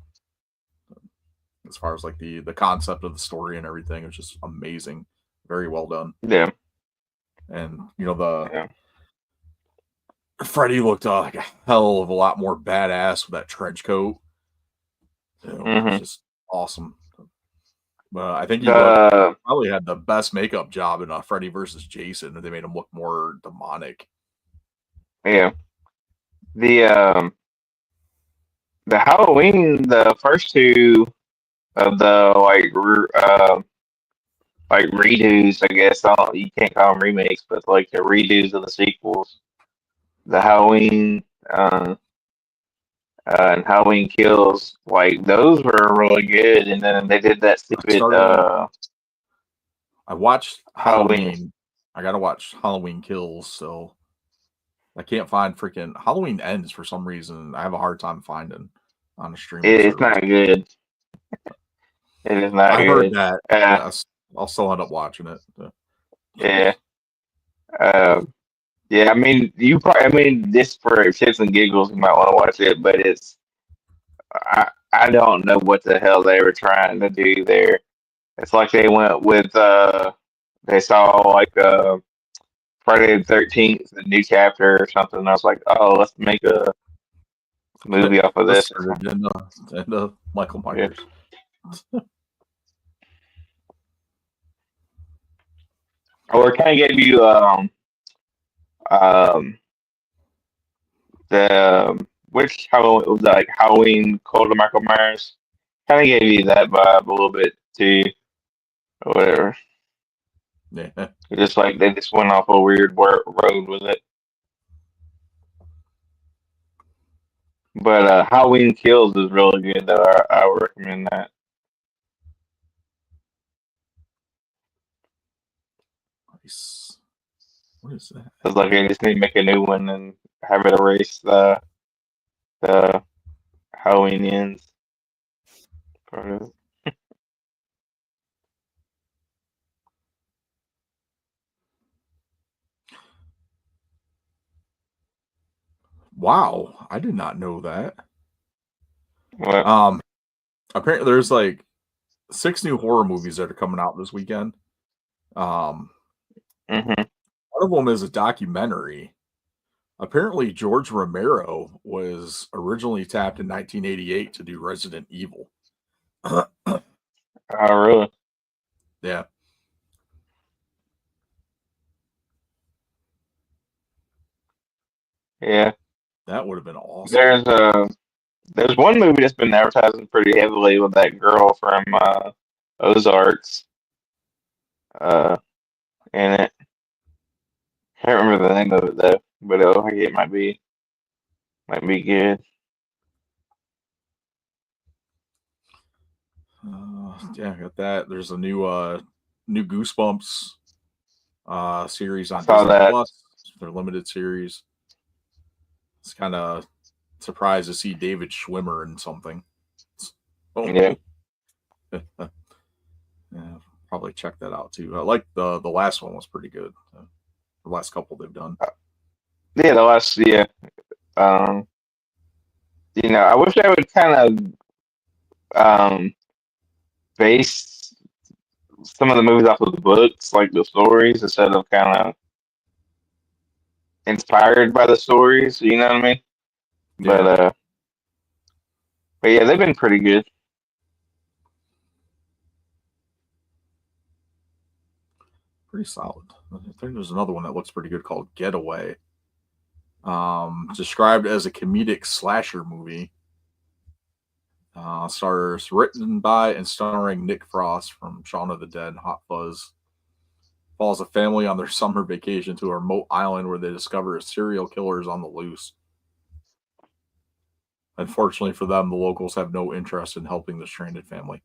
As far as like the concept of the story and everything, it's just amazing, very well done. yeah, And the yeah. Freddy looked like a hell of a lot more badass with that trench coat. It's just awesome. But I think he probably had the best makeup job in Freddy versus Jason, and they made him look more demonic. Yeah. The Halloween, the first two of the like redos, I guess. You can't call them remakes, but like the redos of the sequels. The Halloween and Halloween Kills, like those were really good. And then they did that stupid I watched Halloween. Halloween. I gotta watch Halloween Kills, so I can't find freaking Halloween Ends for some reason. I have a hard time finding on a stream. It's not good. It is not I good. heard that. Yes, I'll still end up watching it. Yeah. Yeah, I mean, just for shits and giggles, you might want to watch it, but I don't know what the hell they were trying to do there. It's like they went with, they saw like Friday the 13th, the new chapter or something. And I was like, oh, let's make a movie off of this. And Michael Myers. Yeah. Or can I give you the which Halloween was that, like Halloween Code of Michael Myers? Kind of gave you that vibe a little bit too, or whatever. Yeah. It's just like they just went off a weird road with it. But Halloween Kills is really good. That I would recommend that. Nice. What is that? It's like they just need to make a new one and have it erase the Halloween Ends part of it. Wow, I did not know that. What? Apparently there's like 6 new horror movies that are coming out this weekend. Mhm. One of them is a documentary. Apparently George Romero was originally tapped in 1988 to do Resident Evil. Oh, really? Yeah. Yeah. That would have been awesome. There's one movie that's been advertising pretty heavily with that girl from Ozarks in it. Can't remember the name of it though, but it might be good. Yeah, I got that. There's a new Goosebumps series on Saw Disney that. Plus. Their limited series. It's kind of surprised to see David Schwimmer in something. Oh, Yeah. Yeah, probably check that out too. I like the last one was pretty good. The last couple they've done. Yeah, the last yeah. I wish I would kind of base some of the movies off of the books, like the stories, instead of kind of inspired by the stories. You know what I mean? But Yeah. but yeah, they've been pretty good. Pretty solid. I think there's another one that looks pretty good called Getaway. Described as a comedic slasher movie. Stars written by and starring Nick Frost from Shaun of the Dead, Hot Fuzz. Follows a family on their summer vacation to a remote island where they discover a serial killer is on the loose. Unfortunately for them, the locals have no interest in helping the stranded family.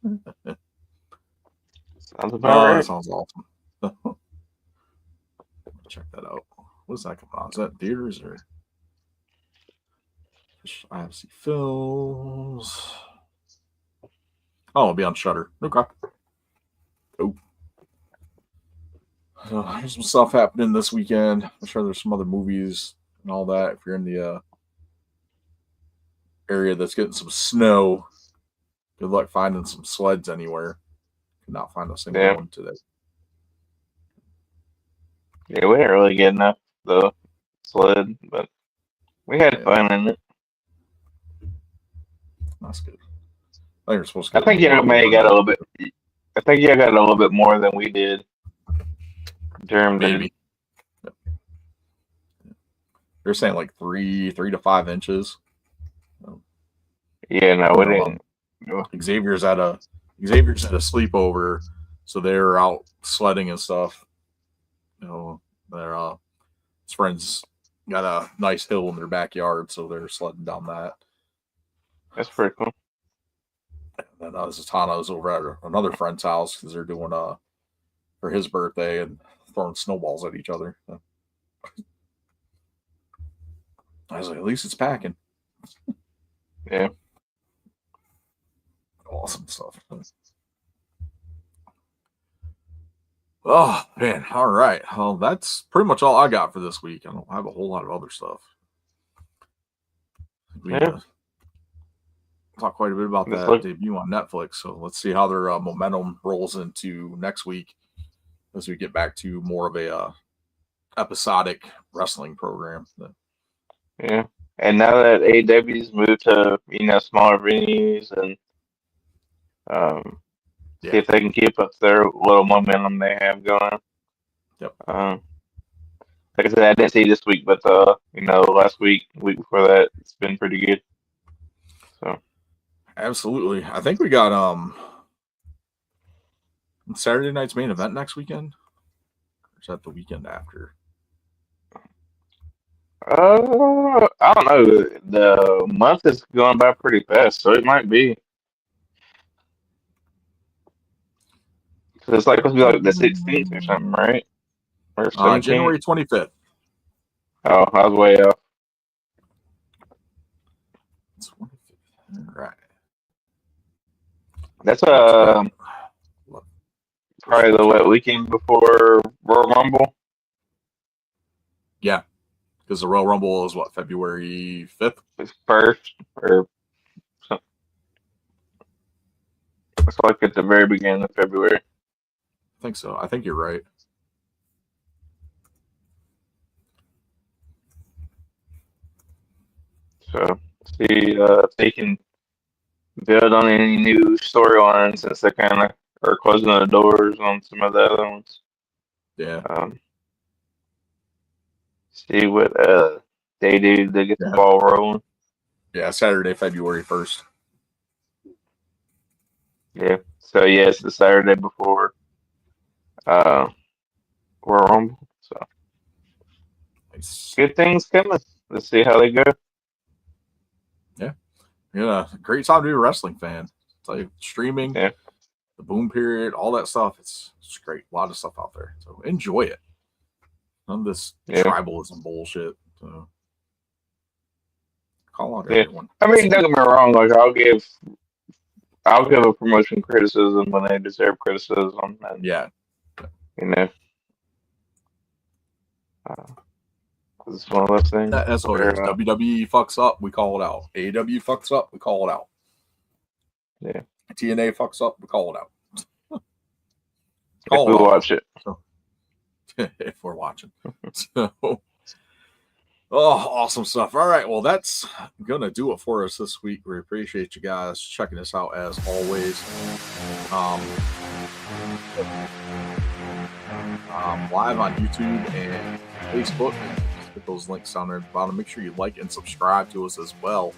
Sounds about That right. sounds awesome. Check that out. What's that coming out? Is that theaters or IFC Films? Oh, it'll be on Shudder. Okay. Oh. So there's some stuff happening this weekend. I'm sure there's some other movies and all that. If you're in the area that's getting some snow, good luck finding some sleds anywhere. Could not find a single one today. Yeah, we didn't really get enough the sled, but we had fun in it. That's good. I think you're supposed to. I think you may have got a little bit. I think you got a little bit more than we did. Durham Maybe. They're saying like 3 to 5 inches. Yeah, no, we didn't. Xavier's at a sleepover, so they were out sledding and stuff. Their his friends got a nice hill in their backyard, so they're sledding down that. That's pretty cool. And then Zatanna was over at another friend's house because they're doing for his birthday and throwing snowballs at each other. I was like, at least it's packing. Yeah. Awesome stuff. Oh, man. All right. Well, that's pretty much all I got for this week. I don't have a whole lot of other stuff. We talked quite a bit about that debut on Netflix. So let's see how their momentum rolls into next week as we get back to more of a episodic wrestling program. Yeah. And now that AEW's moved to, smaller venues and see if they can keep up their little momentum they have going. Yep. Like I said, I didn't see this week, but last week before that, it's been pretty good. So absolutely. I think we got Saturday night's main event next weekend. Or is that the weekend after? I don't know. The month is going by pretty fast, so it might be. So it's like supposed to be like the 16th or something, right? Or 17th? January 25th. Oh, I was way off. 25th. Right. That's probably the weekend before Royal Rumble. Yeah, because the Royal Rumble is February 5th? 1st or something. It's like at the very beginning of February. I think so. I think you're right. So see if they can build on any new storylines since they kind of are closing the doors on some of the other ones. Yeah. See what they do to get the ball rolling. Yeah, Saturday, February 1st. Yeah. So it's the Saturday before Royal Rumble. So Nice. good things coming. Let's see how they go. Yeah, great time to be a wrestling fan. It's like streaming, the boom period, all that stuff. It's great. A lot of stuff out there. So enjoy it. None of this tribalism bullshit. So Call out Yeah. everyone. I mean, don't get me wrong. Like, I'll give a promotion criticism when they deserve criticism, and Yeah. you know, it's one of those things. That's what it is. where, WWE fucks up, we call it out. AEW fucks up, we call it out. Yeah. TNA fucks up, we call it out. if we watch it. If we're watching. So, awesome stuff. All right. Well, that's going to do it for us this week. We appreciate you guys checking us out as always. Live on YouTube and Facebook. Just hit those links down there at the bottom. Make sure you like and subscribe to us as well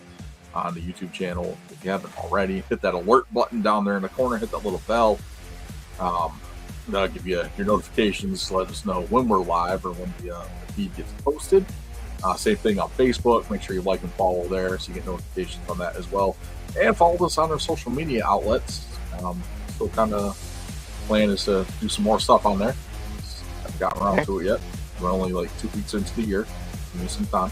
on the YouTube channel if you haven't already. Hit that alert button down there in the corner. Hit that little bell. That'll give you your notifications. Let us know when we're live or when the feed gets posted. Same thing on Facebook. Make sure you like and follow there so you get notifications on that as well. And follow us on our social media outlets. Still kind of plan is to do some more stuff on there. Haven't gotten around to it yet. We're only like 2 weeks into the year. Give me some time.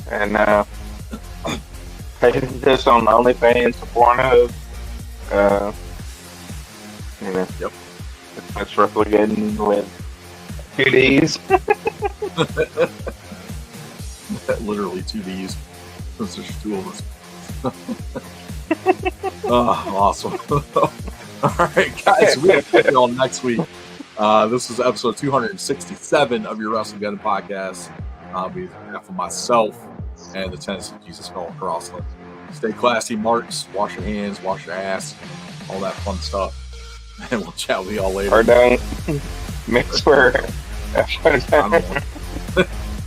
And taking this on OnlyFans to Pornhub. You know, Yep. That's roughly getting with 2 Ds. Literally 2 Ds. There's just 2 of us. Awesome. All right, guys. We'll see y'all next week. This is episode 267 of your Wrestling Gun podcast. On behalf of myself and the Tennessee Jesus Fellow Crossland. Stay classy, marks. Wash your hands, wash your ass, all that fun stuff. And we'll chat with y'all later. Or don't mix for. I don't know.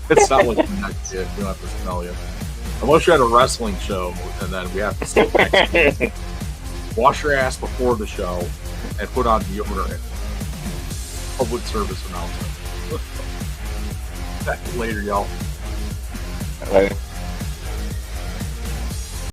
It's not like you next year. We don't have to tell you. Unless you're at a wrestling show and then we have to sit next to you. Wash your ass before the show and put on deodorant. Public service announcement. Later, y'all. Later.